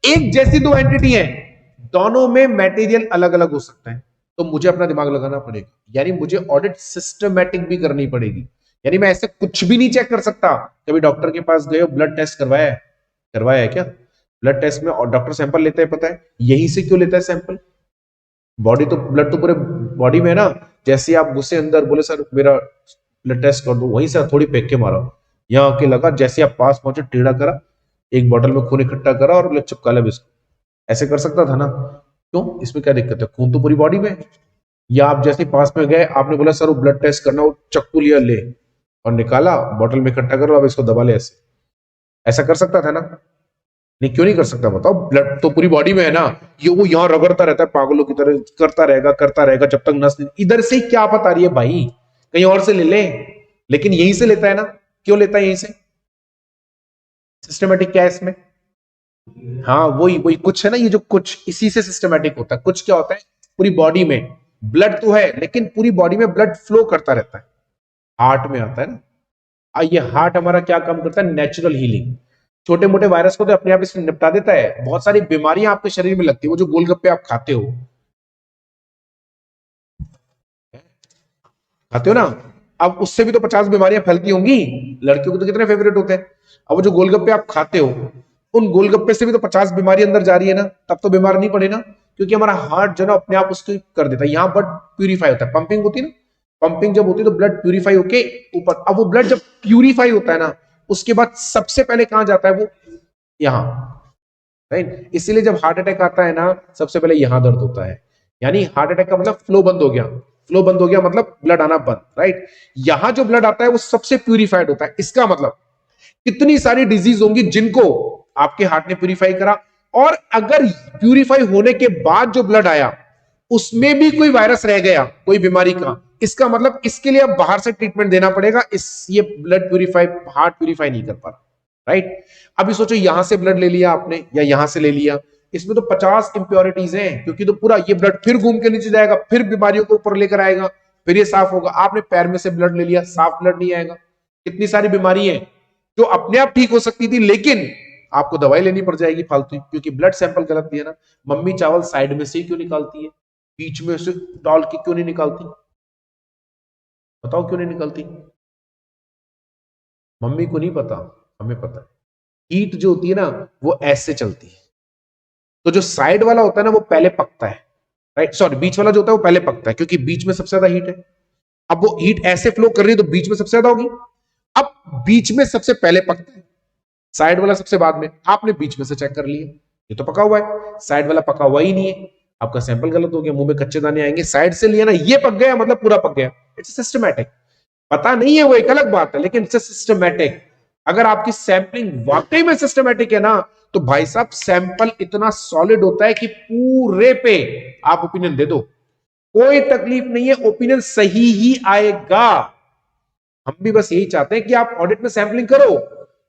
एक जैसी 2 एंटिटी है, दोनों में मटेरियल अलग अलग हो सकता है, तो मुझे अपना दिमाग लगाना पड़ेगा। यानी मुझे ऑडिट सिस्टमैटिक भी करनी पड़ेगी। यानी मैं ऐसे कुछ भी नहीं चेक कर सकता। कभी डॉक्टर के पास गए हो, ब्लड टेस्ट करवाया है क्या? ब्लड टेस्ट में डॉक्टर सैंपल लेता है, पता है यहीं से क्यों लेता है सैंपल? बॉडी तो ब्लड तो पूरे बॉडी में है ना। जैसे आप घुसे अंदर, बोले सर मेरा ब्लड टेस्ट कर दो, वहीं से थोड़ी फेंक के मारा, यहाँ आके लगा, जैसे आप पास पहुंचे टेढ़ा करा, एक बोतल में खून इकट्ठा करा और ले चिपका लिया बिस्कुट। ऐसे कर सकता था ना, क्यों? इसमें क्या दिक्कत है, खून तो पूरी बॉडी में। या आप जैसे पास में गए, आपने बोला सर वो ब्लड टेस्ट करना, वो चक्कू लिया ले और निकाला, बोतल में इकट्ठा करो, अब इसको दबा ले, ऐसे ऐसा कर सकता था ना? नहीं, क्यों नहीं कर सकता बताओ? ब्लड तो पूरी बॉडी में है ना, ये वो यहाँ रगड़ता रहता है पागलों की तरह, करता रहेगा जब तक नस इधर से क्या पता रही है भाई, कहीं और से ले ले, लेकिन यहीं से लेता है ना। क्यों लेता है यहीं से? सिस्टमेटिक क्या है इसमें? हाँ वही वही कुछ है ना, ये जो कुछ इसी से सिस्टमेटिक होता है। कुछ क्या होता है, पूरी बॉडी में ब्लड तो है लेकिन पूरी बॉडी में ब्लड फ्लो करता रहता है। हार्ट में आता है ना, ये हार्ट हमारा क्या काम करता है, नेचुरल हीलिंग। छोटे मोटे वायरस को तो अपने आप इसमें निपटा देता है। बहुत सारी बीमारियां आपके शरीर में लगती है, वो जो गोलगप्पे आप खाते हो ना, अब उससे भी तो 50 बीमारियां फैलती होंगी। लड़कियों को तो कितने फेवरेट होते हैं। अब वो जो गोलगप्पे आप खाते हो, उन गोलगप्पे से भी तो 50 बीमारी अंदर जा रही है ना, तब तो बीमार नहीं पड़े ना, क्योंकि हमारा हार्ट जो ना अपने आप उसको कर देता है। यहाँ ब्लड प्यूरिफाई होता है, पंपिंग होती है ना, पंपिंग जब होती है तो ब्लड प्यूरिफाई होके ऊपर, अब वो ब्लड जब प्यूरिफाई होता है ना, उसके बाद सबसे पहले कहां जाता है वो, यहाँ, राइट। इसीलिए जब हार्ट अटैक आता है ना, सबसे पहले यहां दर्द होता है। यानी हार्ट अटैक का मतलब फ्लो बंद हो गया, फ्लो बंद हो गया मतलब ब्लड आना बंद, राइट। यहां जो ब्लड आता है वो सबसे प्यूरिफाइड होता है। इसका मतलब कितनी सारी डिजीज होंगी जिनको आपके हार्ट ने प्यूरिफाई करा, और अगर प्यूरिफाई होने के बाद जो ब्लड आया उसमें भी कोई वायरस रह गया, कोई बीमारी का, इसका मतलब इसके लिए अब बाहर से ट्रीटमेंट देना पड़ेगा। ये ब्लड प्यूरिफाई, हार्ट प्यूरिफाई नहीं कर पा रहा, राइट। अभी सोचो यहां से ब्लड ले लिया आपने या यहां से ले लिया, इसमें तो 50 इंप्योरिटीज हैं, क्योंकि तो पूरा ये ब्लड फिर घूम के नीचे जाएगा, फिर बीमारियों को ऊपर लेकर आएगा, फिर ये साफ होगा। आपने पैर में से ब्लड ले लिया, साफ ब्लड नहीं आएगा। कितनी सारी बीमारी है जो अपने आप ठीक हो सकती थी, लेकिन आपको दवाई लेनी पड़ जाएगी फालतू, क्योंकि ब्लड सैंपल गलत दिया ना। मम्मी चावल साइड में से क्यों निकालती है, बीच में से डाल के क्यों नहीं निकालती? बताओ क्यों नहीं निकालती? मम्मी को नहीं पता, हमें पता है। हीट जो होती है ना, वो ऐसे चलती है, तो जो साइड वाला होता है ना वो पहले पकता है, राइट। सॉरी, बीच वाला जो होता है वो पहले पकता है, क्योंकि बीच में सबसे ज्यादा हीट है। अब वो हीट ऐसे फ्लो कर रही है तो बीच में सबसे ज्यादा होगी। अब बीच में सबसे पहले पकता है, साइड वाला सबसे बाद में। आपने बीच में से चेक कर लिया, ये तो पका हुआ है, साइड वाला पका हुआ ही नहीं है, आपका सैंपल गलत हो गया, मुंह में कच्चे दाने आएंगे। साइड से लिया ना, ये पक गया मतलब पूरा पक गया। It's systematic. पता नहीं है वो एक अलग बात है, लेकिन इट्स सिस्टमैटिक। अगर आपकी सैंपलिंग वाकई में सिस्टमैटिक है ना, तो भाई साहब सैंपल इतना सॉलिड होता है कि पूरे पे आप ओपिनियन दे दो, कोई तकलीफ नहीं है, ओपिनियन सही ही आएगा। हम भी बस यही चाहते हैं कि आप ऑडिट में सैंपलिंग करो,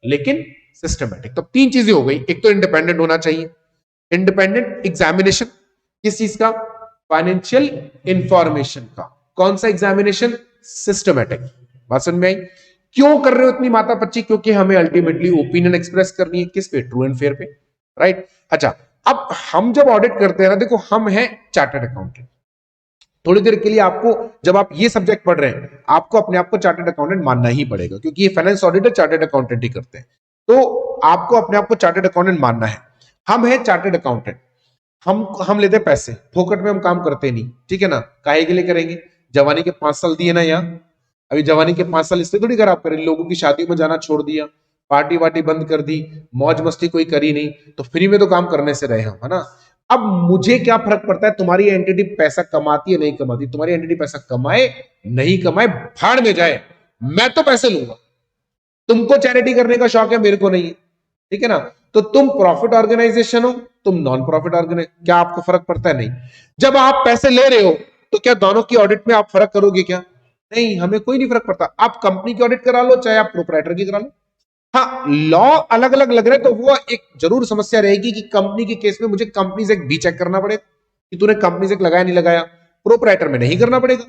लेकिन सिस्टमैटिक। तो 3 चीजें हो गई। एक तो इंडिपेंडेंट होना चाहिए, इंडिपेंडेंट एग्जामिनेशन, किस चीज का, फाइनेंशियल इंफॉर्मेशन का। कौन सा एग्जामिनेशन? सिस्टमैटिक। बात समझ में आई? क्यों कर रहे हो इतनी माता पच्ची? क्योंकि हमें अल्टीमेटली ओपिनियन एक्सप्रेस करनी है, किस पे, ट्रू एंड फेयर पे, राइट। अच्छा, अब हम जब ऑडिट करते हैं ना, देखो हम हैं चार्टर्ड अकाउंटेंट। थोड़ी देर के लिए आपको, जब आप ये सब्जेक्ट पढ़ रहे हैं, आपको अपने आप को चार्टर्ड अकाउंटेंट मानना ही पड़ेगा, क्योंकि ये फाइनेंस ऑडिटर चार्टर्ड अकाउंटेंट ही करते हैं। तो आपको अपने आप को चार्टर्ड अकाउंटेंट मानना है। हम हैं चार्टर्ड अकाउंटेंट। हम लेते पैसे फोकट में, हम काम करते नहीं, ठीक है ना, काहे के लिए करेंगे? जवानी के 5 साल दिए ना यहाँ, अभी जवानी के 5 साल इसलिए थोड़ी खराब करें, लोगों की शादियों में जाना छोड़ दिया, पार्टी वार्टी बंद कर दी, मौज मस्ती कोई करी नहीं, तो फ्री में तो काम करने से रहे हम, है ना। अब मुझे क्या फर्क पड़ता है तुम्हारी एंटिटी पैसा कमाती है नहीं कमाती, तुम्हारी एंटिटी पैसा कमाए नहीं कमाए भाड़ में जाए, मैं तो पैसे लूंगा। तुमको चैरिटी करने का शौक है, मेरे को नहीं है, ठीक है ना। तो तुम प्रॉफिट ऑर्गेनाइजेशन हो, तुम नॉन प्रॉफिट ऑर्गेनाइज, क्या आपको फर्क पड़ता है? नहीं। जब आप पैसे ले रहे हो तो क्या दोनों की ऑडिट में आप फर्क करोगे क्या? नहीं, हमें कोई नहीं फर्क पड़ता। आप कंपनी की ऑडिट करा लो चाहे आप प्रोप्राइटर की करा लो। हाँ, लॉ अलग अलग लग रहे तो वो एक जरूर समस्या रहेगी कि कंपनी के केस में मुझे कंपनीज एक्ट भी चेक करना पड़ेगा कि तूने कंपनीज एक्ट लगाया नहीं लगाया, प्रोप्राइटर में नहीं करना पड़ेगा।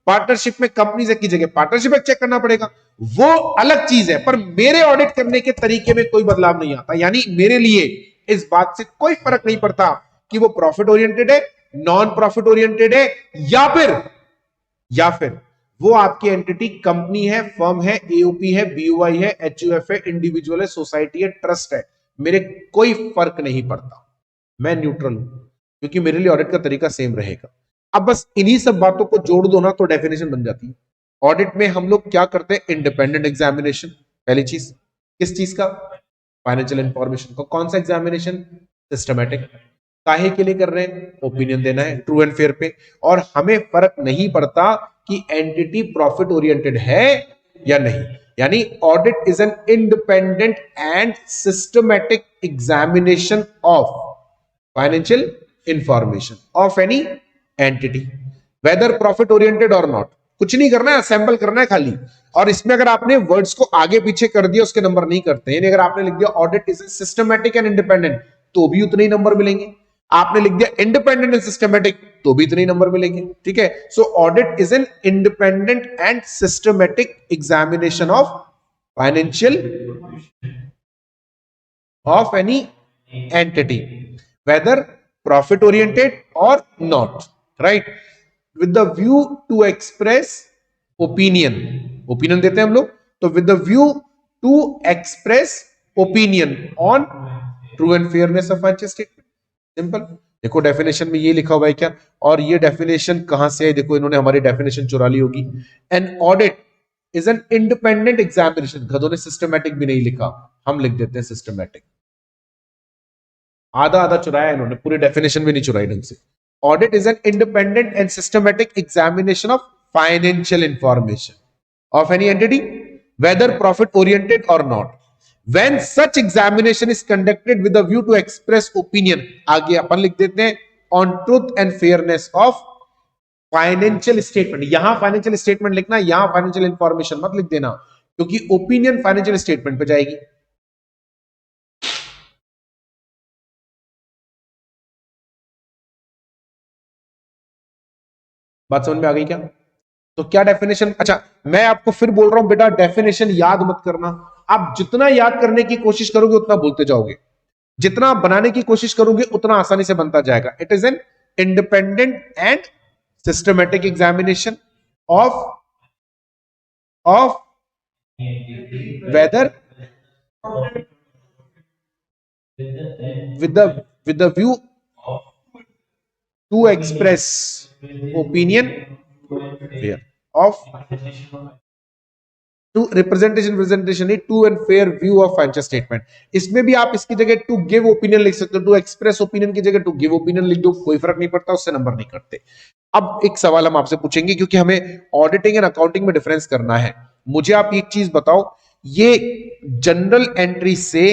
पार्टनरशिप में कंपनीज एक्ट की जगह पार्टनरशिप एक्ट चेक करना पड़ेगा, वो अलग चीज है। पर मेरे ऑडिट करने के तरीके में कोई बदलाव नहीं आता, यानी मेरे लिए इस बात से कोई फर्क नहीं पड़ता कि वो प्रॉफिट ओरिएंटेड है, नॉन प्रॉफिट ओरिएंटेड है, या फिर वो आपकी एंटिटी कंपनी है, फर्म है, एओपी है, बीओआई है, एचयूएफ है, इंडिविजुअल है, सोसाइटी है, ट्रस्ट है, मेरे कोई फर्क नहीं पड़ता, मैं न्यूट्रल हूं, क्योंकि मेरे लिए ऑडिट का तरीका सेम रहेगा। अब बस इन्हीं सब बातों को जोड़ दो ना तो डेफिनेशन बन जाती है। ऑडिट में हम लोग क्या करते हैं? इंडिपेंडेंट एग्जामिनेशन, पहली चीज। किस चीज का? फाइनेंशियल इंफॉर्मेशन का। कौन सा एग्जामिनेशन? सिस्टमैटिक। काहे के लिए कर रहे हैं? ओपिनियन देना है ट्रू एंड फेयर पे, और हमें फर्क नहीं पड़ता कि एंटिटी प्रॉफिट ओरिएंटेड है या नहीं। यानी audit is an independent and systematic examination of financial information of any entity, whether profit oriented और नॉट। कुछ नहीं करना है, असेंबल करना है खाली। और इसमें अगर आपने वर्ड्स को आगे पीछे कर दिया उसके नंबर नहीं करते। यानी अगर आपने लिख दिया audit is systematic and independent तो भी उतने ही नंबर मिलेंगे, आपने लिख दिया इंडिपेंडेंट एंड सिस्टमैटिक तो भी इतने ही नंबर मिलेंगे, ठीक है। So audit is an independent and systematic examination of financial of any entity, whether profit oriented और not, right, with the view to express opinion, opinion देते हैं हम लोग, तो with the view to express opinion on true and fairness of financial statement। Simple. देखो डेफिनेशन में ये लिखा हुआ है क्या, और ये डेफिनेशन कहां से है? देखो इन्होंने हमारी डेफिनेशन चुरा ली होगी। An audit is an independent examination, गधों ने सिस्टमैटिक भी नहीं लिखा, हम लिख देते हैं सिस्टमैटिक। आधा आधा चुराया इन्होंने, पूरी डेफिनेशन भी नहीं चुराई ढंग से। Audit is an independent and systematic examination of financial information of any entity, whether profit oriented or not. When such examination is conducted with a view to express opinion, आगे अपन लिख देते हैं on truth and fairness of financial statement। यहां financial statement लिखना, यहां financial information मत लिख देना, क्योंकि opinion financial statement पे जाएगी। बात समझ में आ गई क्या? तो क्या डेफिनेशन, अच्छा मैं आपको फिर बोल रहा हूं बेटा, डेफिनेशन याद मत करना। आप जितना याद करने की कोशिश करोगे उतना भूलते जाओगे, जितना बनाने की कोशिश करोगे उतना आसानी से बनता जाएगा। It is an independent and systematic examination of whether with the view to express opinion of to representation true and fair view of financial statement. इसमें भी आप इसकी जगह टू गिव ओपिनियन लिख सकते हो, टू एक्सप्रेस ओपिनियन की जगह टू गिव ओपिनियन लिख दो, कोई फर्क नहीं पड़ता, उससे नंबर नहीं करते। अब एक सवाल हम आपसे पूछेंगे, क्योंकि हमें ऑडिटिंग एंड अकाउंटिंग में डिफरेंस करना है। मुझे आप एक चीज बताओ, ये जनरल एंट्री से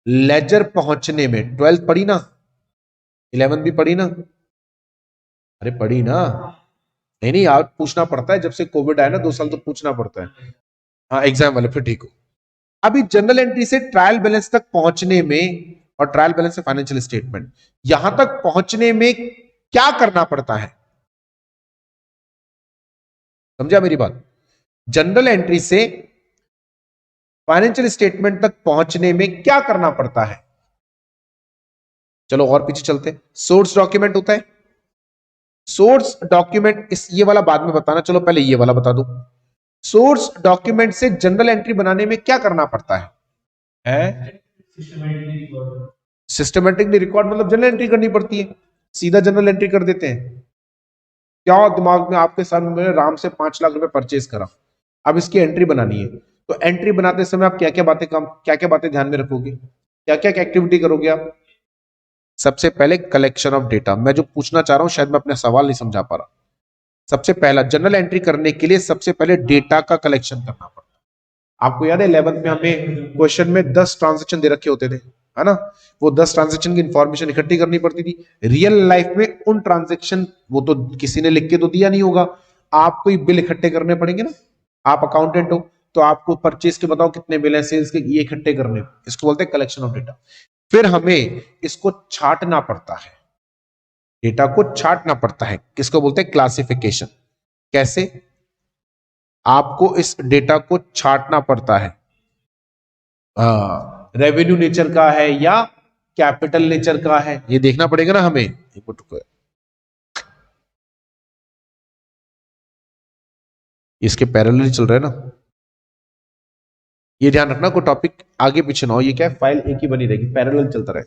लेजर पहुंचने में 12th पढ़ी ना, 11th भी पढ़ी ना? अरे पढ़ी ना? नहीं नहीं यार, पूछना पड़ता है, जब से कोविड आया ना 2 साल तो पूछना पड़ता है। हाँ एग्जाम वाले, फिर ठीक हो। अभी जनरल एंट्री से ट्रायल बैलेंस तक पहुंचने में, और ट्रायल बैलेंस से फाइनेंशियल स्टेटमेंट, यहां तक पहुंचने में क्या करना पड़ता है? समझा मेरी बात? जनरल एंट्री से फाइनेंशियल स्टेटमेंट तक पहुंचने में क्या करना पड़ता है? चलो और पीछे चलते। सोर्स डॉक्यूमेंट होता है, सोर्स डॉक्यूमेंट, इस ये वाला बाद में बताना, चलो पहले ये वाला बता दो। सोर्स डॉक्यूमेंट से जनरल एंट्री बनाने में क्या करना पड़ता है? सिस्टमेटिकली रिकॉर्ड मतलब जनरल एंट्री करनी पड़ती है, सीधा जनरल एंट्री कर देते हैं। क्या दिमाग में आपके सामने राम से 5 लाख रुपए परचेज करा, अब इसकी एंट्री बनानी है, तो एंट्री बनाते समय आप क्या क्या बातें ध्यान में रखोगे, क्या क्या एक्टिविटी करोगे आप? सबसे पहले कलेक्शन ऑफ डेटा। मैं जो पूछना चाह रहा हूं शायद मैं अपना सवाल नहीं समझा पा रहा। सबसे पहला जनरल एंट्री करने के लिए सबसे पहले डेटा का कलेक्शन करना पड़ता है। आपको याद है 11th में हमें क्वेश्चन में 10 ट्रांजेक्शन दे रखे होते थे, है ना? वो 10 ट्रांजेक्शन की इंफॉर्मेशन इकट्ठी करनी पड़ती थी। रियल लाइफ में उन ट्रांजेक्शन वो तो किसी ने लिख के तो दिया नहीं होगा, आपको ही बिल इकट्ठे करने पड़ेंगे ना। आप अकाउंटेंट हो तो आपको परचेज के बताओ कितने बिल हैं, सेल्स के, ये इकट्ठे करने, इसको बोलते हैं कलेक्शन ऑफ डेटा। फिर हमें इसको छांटना पड़ता है, डेटा को छांटना पड़ता है, किसको बोलते हैं? क्लासिफिकेशन। कैसे? आपको इस डेटा को छांटना पड़ता है, रेवेन्यू नेचर का है या कैपिटल नेचर का है, ये देखना पड़ेगा ना हमें। इसके पैरेलल चल रहा है ना, ये ध्यान रखना, कोई टॉपिक आगे पीछे ना हो, ये क्या है, फाइल एक ही बनी रहेगी, पैरेलल चलता रहे।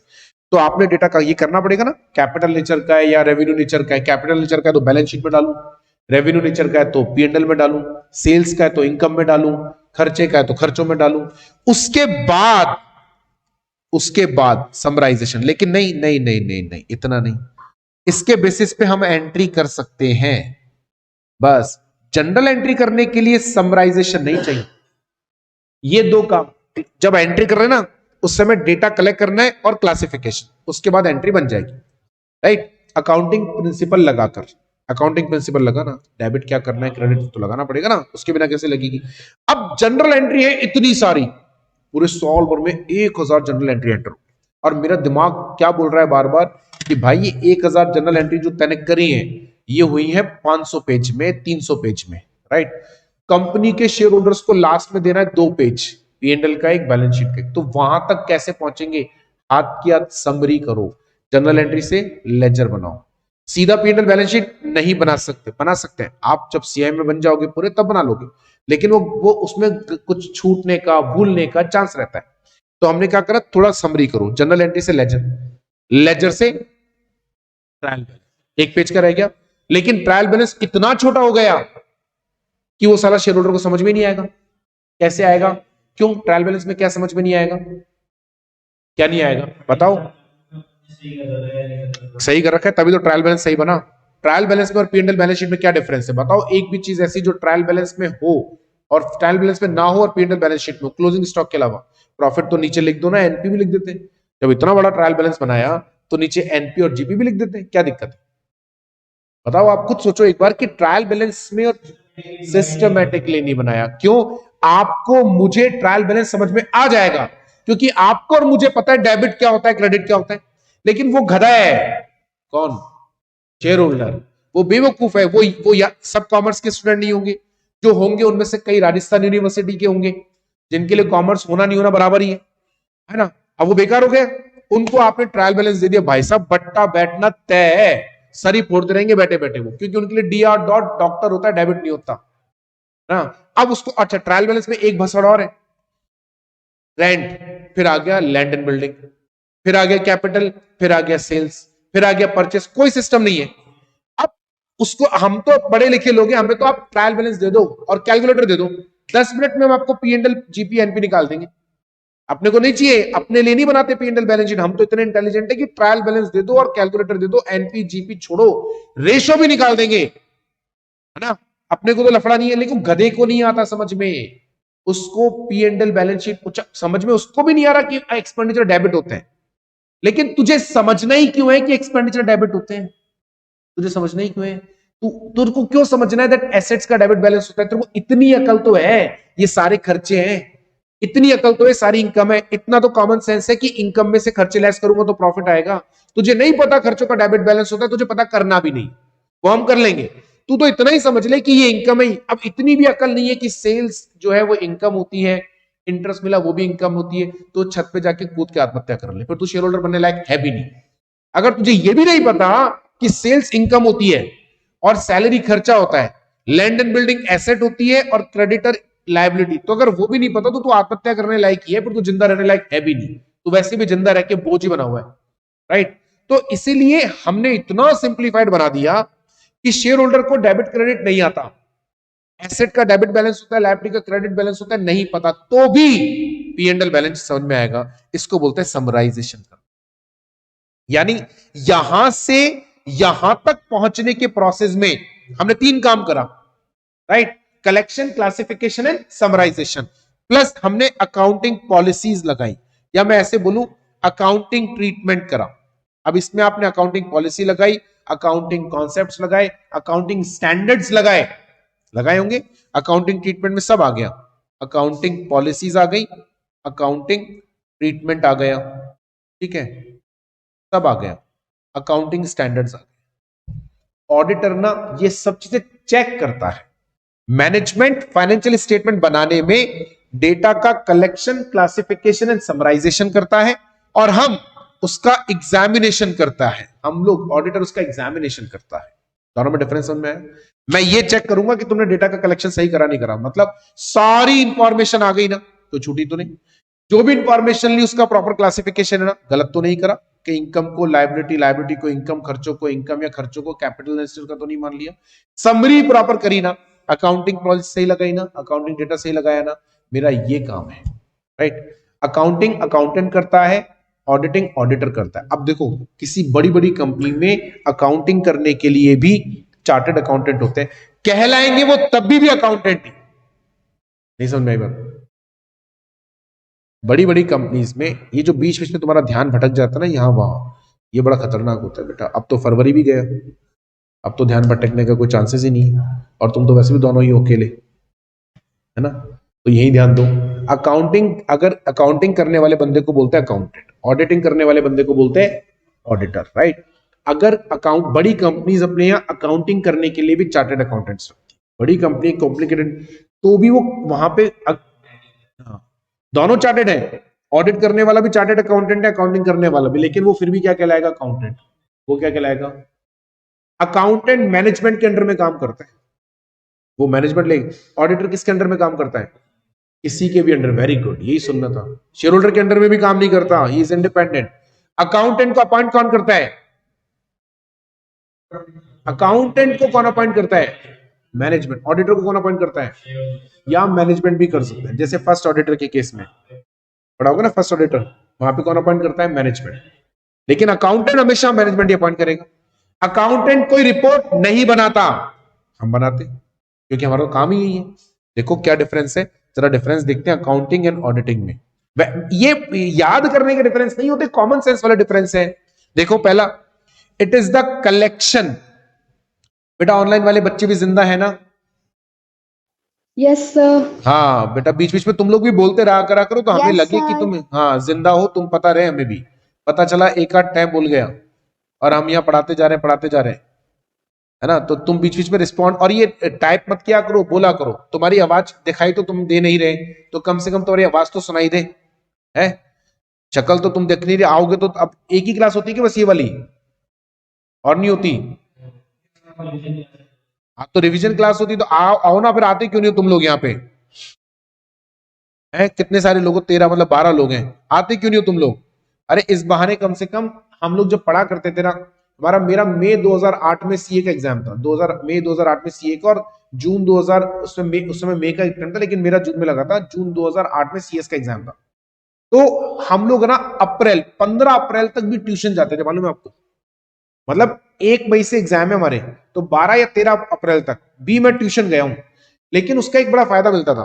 तो आपने डेटा का ये करना पड़ेगा ना, कैपिटल नेचर का है या रेवेन्यू नेचर का है। कैपिटल नेचर का है तो बैलेंस शीट में डालूं, रेवेन्यू नेचर का है तो पीएनएल में डालूं, सेल्स का है तो इनकम में डालूं, खर्चे का है तो खर्चों में डालूं। उसके बाद समराइजेशन। लेकिन नहीं नहीं नहीं नहीं नहीं, इतना नहीं, इसके बेसिस पे हम एंट्री कर सकते हैं, बस जनरल एंट्री करने के लिए समराइजेशन नहीं चाहिए। ये दो काम जब एंट्री कर रहे हैं ना, उस समय डेटा कलेक्ट करना है और क्लासिफिकेशन, उसके बाद एंट्री बन जाएगी, राइट? अकाउंटिंग प्रिंसिपल लगाकर, अकाउंटिंग प्रिंसिपल लगाना, डेबिट क्या करना है, क्रेडिट तो लगाना पड़ेगा ना, उसके बिना कैसे लगेगी? अब जनरल एंट्री है इतनी सारी, पूरे सॉल्वर में 1000 जनरल एंट्री एंटर, और मेरा दिमाग क्या बोल रहा है बार बार कि भाई ये 1000 जनरल एंट्री जो तैने करी है, ये हुई है 500 पेज में, 300 पेज में, राइट? कंपनी के शेयर होल्डर्स को लास्ट में देना है 2 पेज, पीएनएल का एक, बैलेंस शीट का एक, तो वहां तक कैसे पहुंचेंगे? हाथ की हाथ समरी करो, जनरल एंट्री से लेजर बनाओ। सीधा पीएनएल बैलेंस शीट नहीं बना सकते, बना सकते हैं आप जब सीआई में बन जाओगे पूरे, तब बना लोगे, लेकिन वो उसमें कुछ छूटने का, भूलने का चांस रहता है। तो हमने क्या करा, थोड़ा समरी करो, जनरल एंट्री से लेजर, लेजर से ट्रायल बैलेंस, एक पेज का रह गया। लेकिन ट्रायल बैलेंस इतना छोटा हो गया कि वो साला शेयर होल्डर को समझ में नहीं आएगा। कैसे आएगा? क्यों? ट्रायल बैलेंस में क्या समझ में नहीं आएगा? क्या नहीं आएगा बताओ? सही कर रखा है तभी तो ट्रायल बैलेंस सही बना। ट्रायल बैलेंस में और पीएनएल बैलेंस शीट में क्या डिफरेंस है बताओ? एक भी चीज ऐसी जो ट्रायल बैलेंस में हो और ट्रायल बैलेंस में ना हो और पीएनएल बैलेंस शीट में, क्लोजिंग स्टॉक के अलावा। प्रॉफिट तो नीचे लिख दो ना, एनपी भी लिख देते हैं। जब इतना बड़ा ट्रायल बैलेंस बनाया तो नीचे एनपी और जीपी भी लिख देते हैं, क्या दिक्कत है बताओ? आप खुद सोचो एक बार कि ट्रायल बैलेंस में और सिस्टमैटिकली नहीं बनाया, क्यों? आपको मुझे ट्रायल बैलेंस समझ में आ जाएगा क्योंकि आपको और मुझे पता है डेबिट क्या होता है, क्रेडिट क्या होता है। लेकिन वो गधा है, कौन? Share holder. वो बेवकूफ है, वो सब कॉमर्स के स्टूडेंट नहीं होंगे, जो होंगे उनमें से कई राजस्थान यूनिवर्सिटी के होंगे, जिनके लिए कॉमर्स होना नहीं होना बराबर ही है ना? अब वो बेकार हो गए, उनको आपने ट्रायल बैलेंस दे दिया, भाई साहब बट्टा बैठना तय है, सरी फोड़ते रहेंगे बैठे बैठे वो, क्योंकि उनके लिए डीआर डॉट डॉक्टर होता है, डेबिट नहीं होता ना। अब उसको, अच्छा ट्रायल बैलेंस में एक भसड़ और है, रेंट, फिर आ गया लैंड एंड बिल्डिंग, फिर आ गया कैपिटल, फिर आ गया सेल्स, फिर आ गया परचेस, कोई सिस्टम नहीं है। अब उसको, हम तो पढ़े लिखे लोग हैं, हमें तो आप ट्रायल बैलेंस दे दो और कैलकुलेटर दे दो, 10 मिनट में हम आपको पीएनएल जीपी एनपी निकाल देंगे। अपने को नहीं चाहिए, अपने लिए नहीं बनाते पीएनएल बैलेंस शीट, हम तो इतने इंटेलिजेंट है कि ट्रायल बैलेंस दे दो और कैलकुलेटर दे दो, एनपी जीपी छोड़ो, रेशो भी निकाल देंगे, है ना? अपने को तो लफड़ा नहीं है, लेकिन गधे को नहीं आता समझ में, उसको पीएनएल बैलेंस शीट समझ में उसको भी नहीं आ रहा कि एक्सपेंडिचर डेबिट होते हैं। लेकिन तुझे समझना ही क्यों है कि एक्सपेंडिचर डेबिट होते हैं? तुझे समझना ही क्यों है? तुझे को क्यों समझना है दैट एसेट्स का डेबिट बैलेंस होता है? तेरे को इतनी अकल तो है, ये सारे खर्चे हैं, इतनी अकल तो है, सारी इनकम है, इतना तो कॉमन सेंस है कि इनकम में से खर्चे लेस करूंगा तो प्रॉफिट आएगा। तुझे नहीं पता खर्चों का डेबिट बैलेंस होता है, तुझे पता करना भी नहीं, वो हम कर लेंगे। तू तो इतना ही समझ ले कि ये इनकम है। अब इतनी भी अकल नहीं है कि सेल्स जो है वो इनकम होती है, इंटरेस्ट मिला वो भी इनकम होती है, तो छत पे जाके कूद के आत्महत्या कर ले, फिर तू शेयर होल्डर बनने लायक है भी नहीं। अगर तुझे ये भी नहीं पता कि सेल्स इनकम होती है और सैलरी खर्चा होता है, लैंड एंड बिल्डिंग एसेट होती है और क्रेडिटर लायबिलिटी, तो अगर वो भी नहीं पता तो तू आत्महत्या करने लायक ही है, पर तू जिंदा रहने लायक है भी नहीं। तो वैसे भी जिंदा रह के बोझ ही बना हुआ है, राइट। तो इसीलिए हमने इतना सिंप्लीफाइड बना दिया कि शेयर होल्डर को डेबिट क्रेडिट नहीं आता, एसेट का डेबिट बैलेंस होता है, लायबिलिटी का क्रेडिट बैलेंस होता है, नहीं पता तो भी P&L बैलेंस समझ में आएगा। इसको बोलते हैं समराइजेशन का। यानी यहां से यहां तक पहुंचने के प्रोसेस में हमने 3 काम करा, right. Collection, classification and summarisation, plus हमने अकाउंटिंग पॉलिसीज लगाई, या मैं ऐसे बोलूं अकाउंटिंग ट्रीटमेंट करा। अब इसमें आपने अकाउंटिंग पॉलिसी लगाई, अकाउंटिंग कॉन्सेप्ट्स लगाए, अकाउंटिंग स्टैंडर्ड्स लगाए होंगे। अकाउंटिंग ट्रीटमेंट में सब आ गया, अकाउंटिंग पॉलिसीज आ गई, अकाउंटिंग ट्रीटमेंट आ गया, ठीक है, सब आ गया, अकाउंटिंग स्टैंडर्ड्स आ गए। ऑडिटर ना ये सब चीजें चेक करता है। मैनेजमेंट फाइनेंशियल स्टेटमेंट बनाने में डेटा का कलेक्शन, क्लासिफिकेशन एंड समराइजेशन करता है, और हम उसका एग्जामिनेशन करता है। हम लोग ऑडिटर उसका एग्जामिनेशन करता है। दोनों में डिफरेंस समझ में है? मैं ये चेक करूंगा कि तुमने डेटा का कलेक्शन सही करा नहीं करा, मतलब सारी इंफॉर्मेशन आ गई ना, तो छूटी तो नहीं। जो भी इंफॉर्मेशन ली उसका प्रॉपर क्लासिफिकेशन है ना, गलत तो नहीं करा कि इनकम को लायबिलिटी, लायबिलिटी को इनकम, खर्चों को इनकम, या खर्चों को कैपिटल का तो नहीं मान लिया। समरी प्रॉपर करी ना, अकाउंटिंग पॉलिसी सही लगाई ना, अकाउंटिंग डेटा सही लगाया ना, मेरा ये काम है, राइट। अकाउंटिंग अकाउंटेंट करता है, ऑडिटिंग ऑडिटर करता है। अब देखो किसी बड़ी बड़ी कंपनी में अकाउंटिंग करने के लिए भी चार्टर्ड अकाउंटेंट होते हैं, कहलाएंगे वो तब भी अकाउंटेंट ही नहीं। समझ में आई बात? बड़ी बड़ी कंपनीज में ये जो बीच बीच में तुम्हारा ध्यान भटक जाता है ना यहां वहां, ये बड़ा खतरनाक होता है बेटा। अब तो फरवरी भी गया, अब तो ध्यान भटकने का कोई चांसेस ही नहीं है, और तुम तो वैसे भी दोनों ही हो अकेले, है ना। तो यही ध्यान दो। अकाउंटिंग, अगर अकाउंटिंग करने वाले बंदे को बोलते हैं अकाउंटेंट, ऑडिटिंग करने वाले बंदे को बोलते हैं ऑडिटर, राइट। अगर अकाउंट, बड़ी कंपनीज अपने यहाँ अकाउंटिंग करने के लिए भी चार्टर्ड अकाउंटेंट्स रखती है, बड़ी कंपनी कॉम्प्लिकेटेड, तो भी वो वहां पे दोनों चार्टेड है, ऑडिट करने वाला भी चार्टेड अकाउंटेंट है, अकाउंटिंग करने वाला भी, लेकिन वो फिर भी क्या कहलाएगा? अकाउंटेंट। वो क्या कहलाएगा? अकाउंटेंट मैनेजमेंट के अंडर में काम करता है, वो मैनेजमेंट ले। ऑडिटर किसके अंडर में काम करता है? किसी के भी अंडर। वेरी गुड, यही सुनना था। शेयर होल्डर के अंडर में भी काम नहीं करता, ही इज इंडिपेंडेंट। अकाउंटेंट को अपॉइंट कौन करता है? अकाउंटेंट को कौन अपॉइंट करता है? मैनेजमेंट। ऑडिटर को कौन अपॉइंट करता है? या मैनेजमेंट भी कर सकते हैं, जैसे फर्स्ट ऑडिटर के केस में पढ़ा होगा ना, फर्स्ट ऑडिटर, वहां पे कौन अपॉइंट करता है? मैनेजमेंट। लेकिन अकाउंटेंट हमेशा मैनेजमेंट ही अपॉइंट करेगा। अकाउंटेंट कोई रिपोर्ट नहीं बनाता, हम बनाते, क्योंकि हमारा काम ही यही है। देखो क्या डिफरेंस है, जरा डिफरेंस देखते हैं अकाउंटिंग एंड ऑडिटिंग में। ये याद करने के डिफरेंस नहीं होते, कॉमन सेंस वाले डिफरेंस है। देखो पहला, इट इज द कलेक्शन। बेटा ऑनलाइन वाले बच्चे भी जिंदा है ना? Yes sir. हाँ बेटा, बीच बीच में तुम लोग भी बोलते रहा करा करो, तो हमें Yes, लगे कि sir. तुम हाँ जिंदा हो, तुम पता रहे, हमें भी पता चला एक आध टाइम बोल गया, और हम यहाँ पढ़ाते जा रहे हैं, है ना। तो तुम बीच बीच में रिस्पॉन्ड, और ये टाइप मत किया करो, बोला करो। तुम्हारी आवाज दिखाई तो तुम दे नहीं रहे, तो कम से कम तुम्हारी आवाज तो सुनाई दे, है। शक्ल तो तुम देख नहीं रहे, आओगे तो अब एक ही क्लास होती है कि बस ये वाली, और नहीं होती? हाँ तो रिवीजन क्लास होती तो आओ ना, फिर आते क्यों नहीं हो तुम लोग यहाँ पे? हैं कितने सारे लोग, 13 मतलब 12 लोग हैं, आते क्यों नहीं हो तुम लोग? अरे इस बहाने कम से कम हम लोग जब पढ़ा करते थे ना, मेरा मई 2008 में सीए का एग्जाम था, मई 2008 में सीए का, और जून 2000 उस समय मई का एग्जाम था, लेकिन मेरा जून में लगा था। जून 2008 में सीएस का एग्जाम था। तो हम लोग ना 15 अप्रैल तक भी ट्यूशन जाते थे, मालूम है आपको? मतलब 1 मई से एग्जाम है हमारे, तो 12 या 13 अप्रैल तक भी मैं ट्यूशन गया हूं। लेकिन उसका एक बड़ा फायदा मिलता था,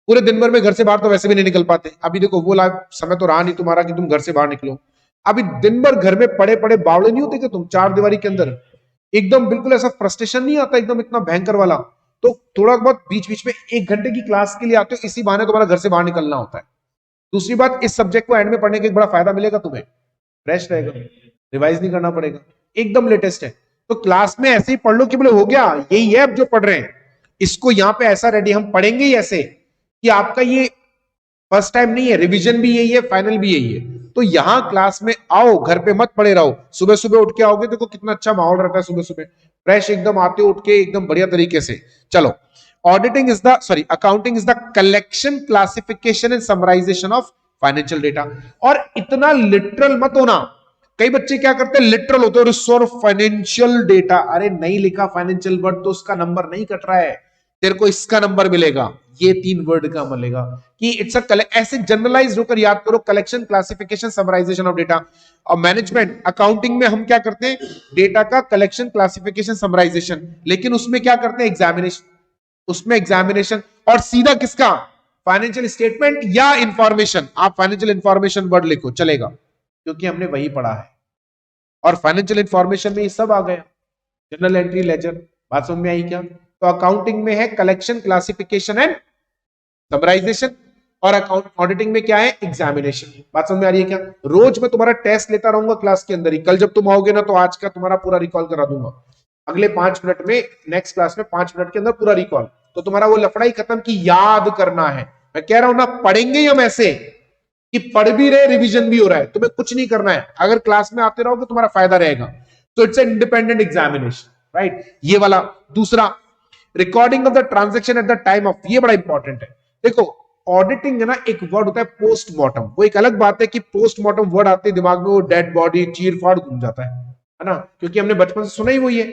पूरे दिन भर में घर से बाहर तो वैसे भी नहीं निकल पाते। अभी देखो वो समय तो रहा नहीं तुम्हारा कि तुम घर से बाहर निकलो। अभी दिन भर घर में पड़े पड़े बावड़े नहीं होते कि तुम, 4 दीवारी के अंदर, एकदम बिल्कुल ऐसा फ्रस्ट्रेशन नहीं आता एकदम इतना भयंकर वाला। तो थोड़ा बहुत बीच बीच में 1 घंटे की क्लास के लिए आते हो, इसी बहाने तुम्हारा घर से बाहर निकलना होता है। दूसरी बात, इस सब्जेक्ट को एंड में पढ़ने का एक बड़ा फायदा मिलेगा तुम्हें, फ्रेश रहेगा, रिवाइज नहीं करना पड़ेगा, एकदम लेटेस्ट है। तो क्लास में ऐसे ही पढ़ लो कि बोले हो गया, यही है अब जो पढ़ रहे हैं, इसको यहाँ पे ऐसा रेडी हम पढ़ेंगे ही ऐसे कि आपका ये फर्स्ट टाइम नहीं है, रिवीजन भी यही है, फाइनल भी यही है। तो यहां क्लास में आओ, घर पे मत पड़े रहो। सुबह सुबह उठ के आओगे, देखो कितना अच्छा माहौल रहता है, सुबह सुबह फ्रेश एकदम आते हो, उठ के एकदम बढ़िया तरीके से। चलो, accounting is the collection, classification and summarization of financial data. और इतना लिटरल मत होना, कई बच्चे क्या करते हैं लिटरल होते हैं, रिसोर्स फाइनेंशियल डेटा, अरे नहीं लिखा फाइनेंशियल वर्ड तो उसका नंबर नहीं कट रहा है, तेरे को इसका नंबर मिलेगा, ये 3 वर्ड का मिलेगा कि इट्स अ ऐसे जनरलाइज होकर याद करो, collection, classification, summarization of data. और मैनेजमेंट अकाउंटिंग में हम क्या करते हैं, डेटा का कलेक्शन, क्लासिफिकेशन, समराइजेशन, लेकिन उसमें क्या करते हैं एग्जामिनेशन, उसमें एग्जामिनेशन। और सीधा किसका, फाइनेंशियल स्टेटमेंट या इंफॉर्मेशन, आप फाइनेंशियल इंफॉर्मेशन वर्ड लिखो चलेगा, क्योंकि हमने वही पढ़ा है। और फाइनेंशियल इंफॉर्मेशन में ये सब आ गया, जनरल एंट्री, लेजर, बात समझ में आई क्या? तो अकाउंटिंग में है कलेक्शन, क्लासिफिकेशन एंड समराइजेशन, और अकाउंट ऑडिटिंग में क्या है, एग्जामिनेशन। बात समझ में आ रही है क्या? रोज मैं तुम्हारा टेस्ट लेता रहूंगा क्लास के अंदर ही, कल जब तुम आओगे ना तो आज का तुम्हारा पूरा रिकॉल करा दूंगा, अगले 5 मिनट में, नेक्स्ट क्लास में 5 मिनट के अंदर पूरा रिकॉल, तो तुम्हारा वो लफड़ा ही खत्म कि याद करना है। मैं कह रहा हूं ना, पढ़ेंगे ही हम ऐसे कि पढ़ भी रहे, रिवीजन भी हो रहा है, तुम्हें कुछ नहीं करना है, अगर क्लास में आते रहोगे तुम्हारा फायदा रहेगा। तो it's an independent examination, right? ये वाला। दूसरा, recording of the transaction at the time of, ये बड़ा इंपॉर्टेंट है। देखो ऑडिटिंग है ना, एक वर्ड होता है पोस्टमार्टम, वो एक अलग बात है कि पोस्टमार्टम वर्ड आते दिमाग में वो डेड बॉडी, चीर फाड़ घूम जाता है ना, क्योंकि हमने बचपन से सुना ही वही है।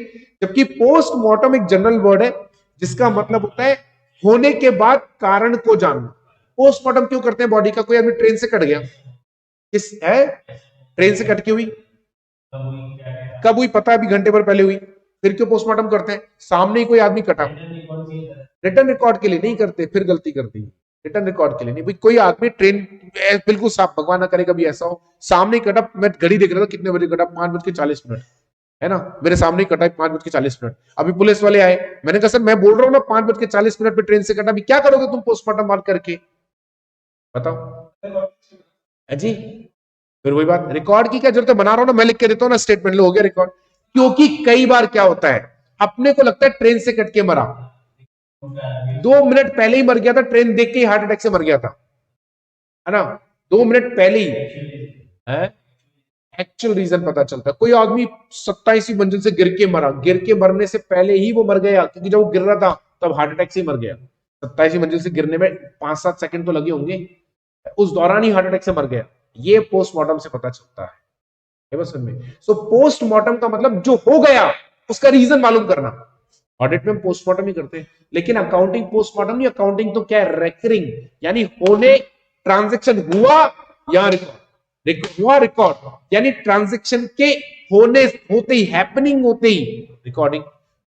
जबकि पोस्टमार्टम एक जनरल वर्ड है जिसका मतलब होता है होने के बाद कारण को जानना। पोस्टमार्टम क्यों करते हैं बॉडी का? कोई आदमी ट्रेन से कट गया, किस है, ट्रेन से कट के हुई, कब हुई पता है, अभी घंटे भर पहले हुई, फिर क्यों पोस्टमार्टम करते हैं? सामने ही कोई आदमी कटा, रिटर्न रिकॉर्ड के लिए नहीं करते, फिर गलती करती है, रिटर्न रिकॉर्ड के लिए नहीं। भाई कोई आदमी ट्रेन बिल्कुल साफ, भगवान ना करे कभी ऐसा हो, सामने ही कटा, मैं घड़ी देख रहा था कितने बजे कटा, 5:40 है ना, मेरे सामने ही कटा 5:40। अभी पुलिस वाले आए, मैंने कहा सर मैं बोल रहा हूँ ना 5:40 पे ट्रेन से कटा, अभी क्या करोगे तुम पोस्टमार्टम मार करके, बताओ जी? फिर वही बात, रिकॉर्ड की क्या जरूरत है, बना रहा हूं ना, मैं लिख के देता हूं ना स्टेटमेंट, हो गया रिकॉर्ड। क्योंकि कई बार क्या होता है, अपने को लगता है ट्रेन से कट के मरा, 2 मिनट पहले ही मर गया था, ट्रेन देख के ही हार्ट अटैक से मर गया था, है ना, 2 मिनट पहले ही है। एक्चुअल रीजन पता चलता है, कोई आदमी 27वीं मंजिल से गिर के मरा, गिर के मरने से पहले ही वो मर गया, क्योंकि जब वो गिर रहा था तब हार्ट अटैक से ही मर गया। 27वीं मंजिल से गिरने में 5-7 सेकंड तो लगे होंगे, उस दौरान ही हार्ट अटैक से मर गया। ये पोस्टमार्टम से पता चलता है, बस में। सो पोस्टमार्टम का मतलब जो हो गया उसका रीजन मालूम करना। ऑडिट में हम पोस्टमार्टम ही करते हैं, लेकिन अकाउंटिंग पोस्टमार्टम नहीं, अकाउंटिंग तो क्या है, रेकरिंग, यानी होने, ट्रांजैक्शन हुआ या हुआ रिकॉर्ड, यानी ट्रांजैक्शन के होने, होते ही, हैपनिंग होते ही रिकॉर्डिंग।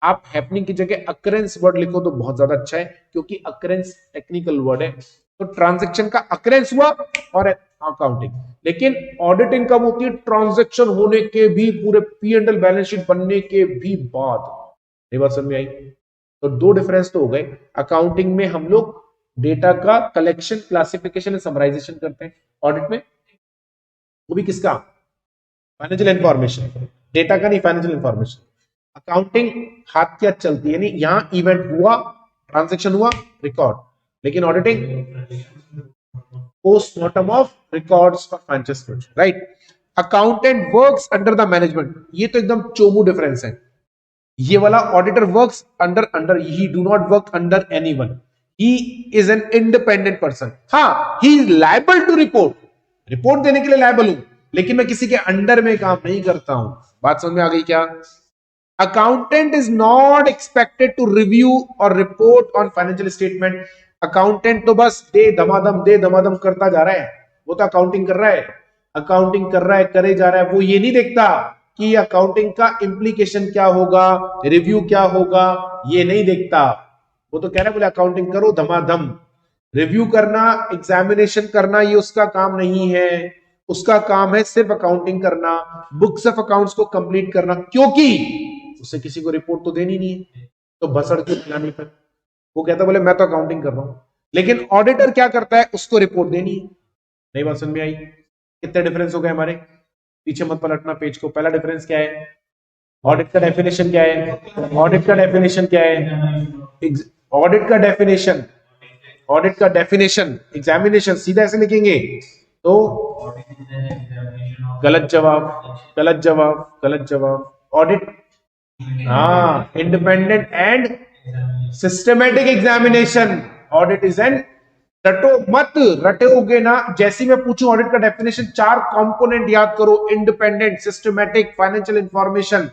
आप हैपनिंग की जगह अकरेंस वर्ड लिखो तो बहुत ज्यादा अच्छा है, क्योंकि अकरेंस टेक्निकल वर्ड है, तो ट्रांजैक्शन का अकरेंस हुआ और अकाउंटिंग। लेकिन ऑडिटिंग कब होती है, ट्रांजैक्शन होने के भी, पूरे P&L बैलेंस शीट बनने के भी बाद। ये बात समझ में आई? तो 2 डिफरेंस तो हो गए। अकाउंटिंग में हम लोग डेटा का कलेक्शन, क्लासिफिकेशन, समराइजेशन करते हैं, ऑडिट में वो भी किसका, फाइनेंशियल इंफॉर्मेशन, डेटा का नहीं, फाइनेंशियल इंफॉर्मेशन। अकाउंटिंग हाथ क्या चलती है, यानी यहां इवेंट हुआ, ट्रांजैक्शन हुआ, रिकॉर्ड। लेकिन auditing postmortem of records for financial statement, right? Accountant works under the management, ये तो एकदम चोमू डिफरेंस है। ये वाला auditor works under he do not work under anyone, he is an independent person. हाँ, he is liable to report देने के लिए लायबल हूं, लेकिन मैं किसी के अंडर में काम नहीं करता हूं। बात समझ में आ गई क्या? Accountant is not expected to review और report on financial statement. Accountant तो बस दे दमादम करता जा रहा है, वो तो अकाउंटिंग कर रहा है, अकाउंटिंग कर रहा है, करे जा रहा है, वो ये नहीं देखता कि अकाउंटिंग का इंप्लीकेशन क्या होगा, रिव्यू क्या होगा, ये नहीं देखता। वो तो कह रहा है बोले अकाउंटिंग करो धमाधम, रिव्यू करना, एग्जामिनेशन करना ये उसका काम नहीं है, उसका काम है सिर्फ अकाउंटिंग करना, बुक्स ऑफ अकाउंट्स को कंप्लीट करना, क्योंकि उसे किसी को रिपोर्ट तो देनी नहीं है, तो भसड़ क्यों दिलानी पर। वो कहता बोले मैं तो अकाउंटिंग कर रहा हूं, लेकिन ऑडिटर क्या करता है, उसको रिपोर्ट देनी है। नहीं बात समझ में आई? कितने डिफरेंस हो गए हमारे? पीछे मत पलटना पेज को। पहला डिफरेंस क्या है, ऑडिट का डेफिनेशन क्या है, ऑडिट का डेफिनेशन क्या है, ऑडिट का डेफिनेशन, ऑडिट का डेफिनेशन, एग्जामिनेशन सीधा ऐसे लिखेंगे तो गलत जवाब, गलत जवाब, गलत जवाब। ऑडिट, हाँ, independent and systematic examination, audit is an रटो मत, रटोगे ना। जैसे मैं पूछूं ऑडिट का डेफिनेशन, 4 कंपोनेंट याद करो, independent, systematic, financial information,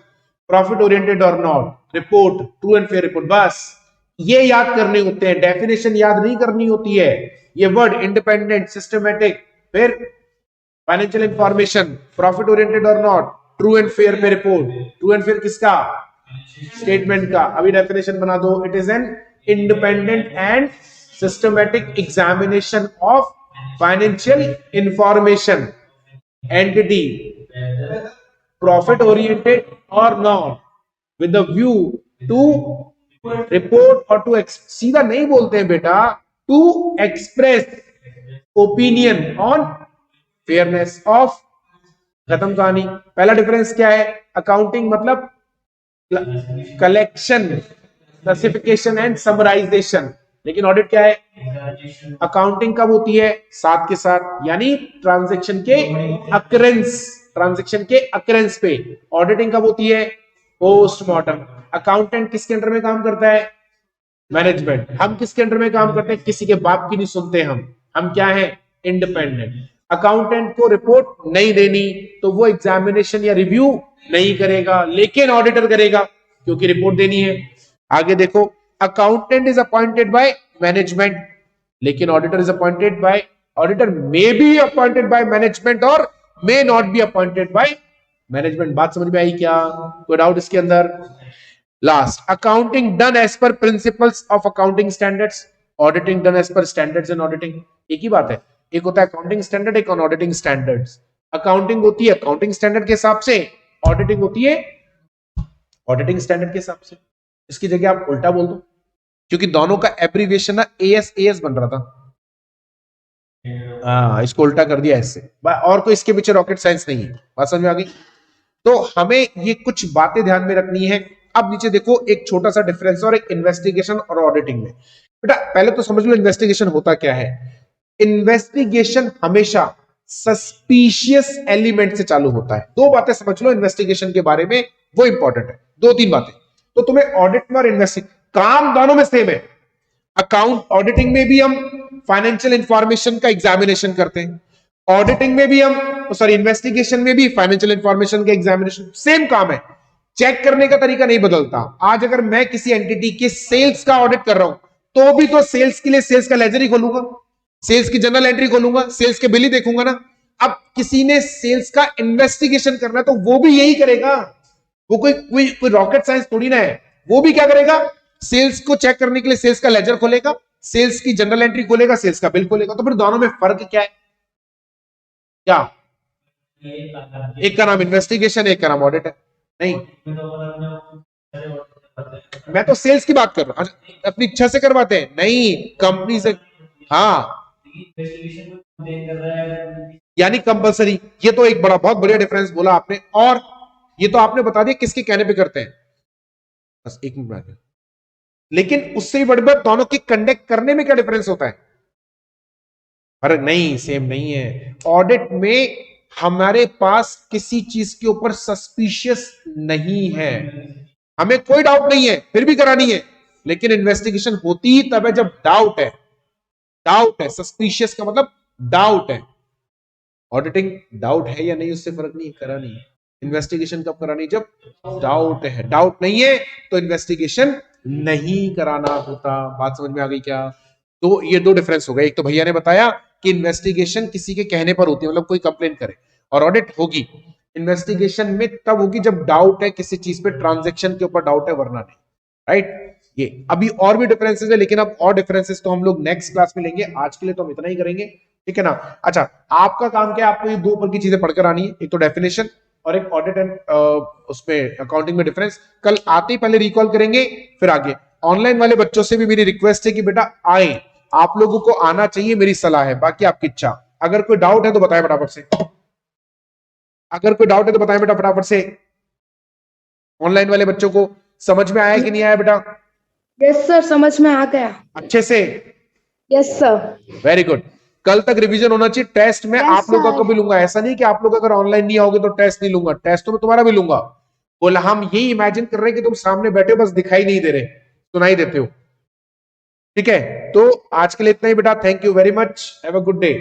profit oriented और not, report, true and fair report. बस ये याद करने होते हैं, डेफिनेशन याद नहीं करनी होती है। ये वर्ड इंडिपेंडेंट, सिस्टमैटिक, फिर फाइनेंशियल इंफॉर्मेशन, प्रॉफिट ओरिएंटेड और नॉट, ट्रू एंड फेयर पे रिपोर्ट। ट्रू एंड फेयर किसका? स्टेटमेंट का। अभी डेफिनेशन बना दो, it is an independent and systematic examination of financial information entity, profit oriented और not, with the view to report और टू सीधा नहीं बोलते हैं बेटा, to express opinion on fairness of. खत्म कहानी। पहला डिफरेंस क्या है? अकाउंटिंग मतलब कलेक्शन, क्लासिफिकेशन एंड समराइजेशन, लेकिन ऑडिट क्या है? अकाउंटिंग कब होती है? साथ के साथ, यानी ट्रांजैक्शन के अकरेंस, ट्रांजैक्शन के अकरेंस पे। ऑडिटिंग कब होती है? पोस्टमार्टम। अकाउंटेंट किसके अंडर में काम करता है? मैनेजमेंट। हम किसके अंडर में काम करते हैं? किसी के बाप की नहीं सुनते हम क्या है? इंडिपेंडेंट। अकाउंटेंट को रिपोर्ट नहीं देनी तो वो एग्जामिनेशन या रिव्यू नहीं करेगा, लेकिन ऑडिटर करेगा क्योंकि रिपोर्ट देनी है। आगे देखो, accountant is appointed by management, लेकिन auditor is appointed by, auditor may be appointed by management और may not be appointed by management. बात समझ में आई क्या? कोई डाउट इसके अंदर? Last, accounting done as per principles of accounting standards, auditing done as per standards in auditing. एक ही बात है, एक होता है अकाउंटिंग स्टैंडर्ड, एक ऑडिटिंग स्टैंडर्ड्स। अकाउंटिंग होती है अकाउंटिंग स्टैंडर्ड के हिसाब से, ऑडिटिंग होती है ऑडिटिंग स्टैंडर्ड के हिसाब से। इसकी जगह आप उल्टा बोल दो, क्योंकि दोनों का एब्रीविएशन ना एएस बन रहा था। इसको उल्टा कर दिया ऐसे, और कोई इसके पीछे रॉकेट साइंस नहीं है। बात समझ में आ गई? तो हमें ये कुछ बातें ध्यान में रखनी है। अब नीचे देखो, एक छोटा सा डिफरेंस और एक इन्वेस्टिगेशन और ऑडिटिंग में। बेटा पहले तो समझ लो इन्वेस्टिगेशन होता क्या है। इन्वेस्टिगेशन हमेशा सस्पिशियस एलिमेंट से चालू होता है। दो बातें समझ लो इन्वेस्टिगेशन के बारे में, वो इंपॉर्टेंट है, 2-3 बातें। तो तुम्हें ऑडिट में और इन्वेस्टिगेशन, काम दोनों में सेम है। अकाउंट ऑडिटिंग में भी हम फाइनेंशियल इंफॉर्मेशन का एग्जामिनेशन करते हैं, ऑडिटिंग में भी हम, सॉरी इन्वेस्टिगेशन में भी फाइनेंशियल इंफॉर्मेशन का एग्जामिनेशन, सेम काम है। चेक करने का तरीका नहीं बदलता। आज अगर मैं किसी एंटिटी के सेल्स का ऑडिट कर रहा हूं तो भी तो सेल्स के लिए सेल्स का लेजर ही खोलूंगा, सेल्स की जनरल एंट्री खोलूंगा, सेल्स के बिल ही देखूंगा ना। अब किसी ने सेल्स का इन्वेस्टिगेशन करना है तो वो भी यही करेगा। वो कोई रॉकेट साइंस थोड़ी ना है। वो भी क्या करेगा? सेल्स को चेक करने के लिए सेल्स का लेजर खोलेगा, सेल्स की जनरल एंट्री खोलेगा, सेल्स का बिल खोलेगा। तो फिर दोनों में फर्क क्या है? क्या? एक का नाम इन्वेस्टिगेशन, एक का नाम ऑडिट है। नहीं, मैं तो सेल्स की बात कर रहा हूं। अपनी इच्छा से करवाते हैं? नहीं, कंपनी से। हाँ, यानी कंपलसरी। ये तो एक बहुत बढ़िया डिफरेंस बोला आपने। और ये तो आपने बता दिया किसके कहने पे करते हैं। बस एक मिनट, लेकिन उससे भी बड़ी बात, दोनों की कंडक्ट करने में क्या डिफरेंस होता है? फर्क नहीं, सेम नहीं है। ऑडिट में हमारे पास किसी चीज के ऊपर सस्पिशियस नहीं है, हमें कोई डाउट नहीं है, फिर भी करानी है। लेकिन इन्वेस्टिगेशन होती ही तब है जब डाउट है। डाउट है, सस्पिशियस का मतलब डाउट है। ऑडिटिंग डाउट है या नहीं उससे फर्क नहीं, करानी है। इन्वेस्टिगेशन कब करानी? जब डाउट है। डाउट नहीं है तो इन्वेस्टिगेशन नहीं कराना होता। बात समझ में आ गई क्या? तो ये दो डिफरेंस हो गए। एक तो भैया ने बताया कि इन्वेस्टिगेशन किसी के कहने पर होती है, मतलब कोई कंप्लेन करे, और ऑडिट होगी इन्वेस्टिगेशन में तब होगी जब डाउट है किसी चीज पे, ट्रांजैक्शन के ऊपर डाउट है, वरना नहीं। राइट? ये अभी और भी डिफरेंसेस है, लेकिन अब और डिफरेंसेस तो हम लोग नेक्स्ट क्लास में लेंगे। आज के लिए तो हम इतना ही करेंगे, ठीक है ना? अच्छा, आपका काम क्या है? आपको ये दो ऊपर की चीजें पढ़कर आनी है, एक तो डेफिनेशन और एक ऑडिट एंड उसमें अकाउंटिंग में डिफरेंस। कल आते ही पहले रिकॉल करेंगे, फिर आगे। ऑनलाइन वाले बच्चों से भी मेरी रिक्वेस्ट है कि बेटा आए, आप लोगों को आना चाहिए, मेरी सलाह है, बाकी आपकी इच्छा। अगर कोई डाउट है तो बताएं फटाफट से, अगर कोई डाउट है तो बताएं बेटा फटाफट से। ऑनलाइन वाले बच्चों को समझ में आया कि नहीं आया बेटा? यस सर, समझ में आ गया अच्छे से? Yes sir. Very good. कल तक रिवीजन होना चाहिए। टेस्ट में Yes, आप लोग का sir. कभी लूंगा, ऐसा नहीं कि आप लोग अगर ऑनलाइन नहीं आओगे तो टेस्ट नहीं लूंगा। टेस्ट तो मैं तुम्हारा भी लूंगा। बोला हम यही इमेजिन कर रहे हैं कि तुम सामने बैठे हो, बस दिखाई नहीं दे रहे, सुनाई देते हो। ठीक है, तो आज के लिए इतना ही बेटा। Thank you very much, have a good day.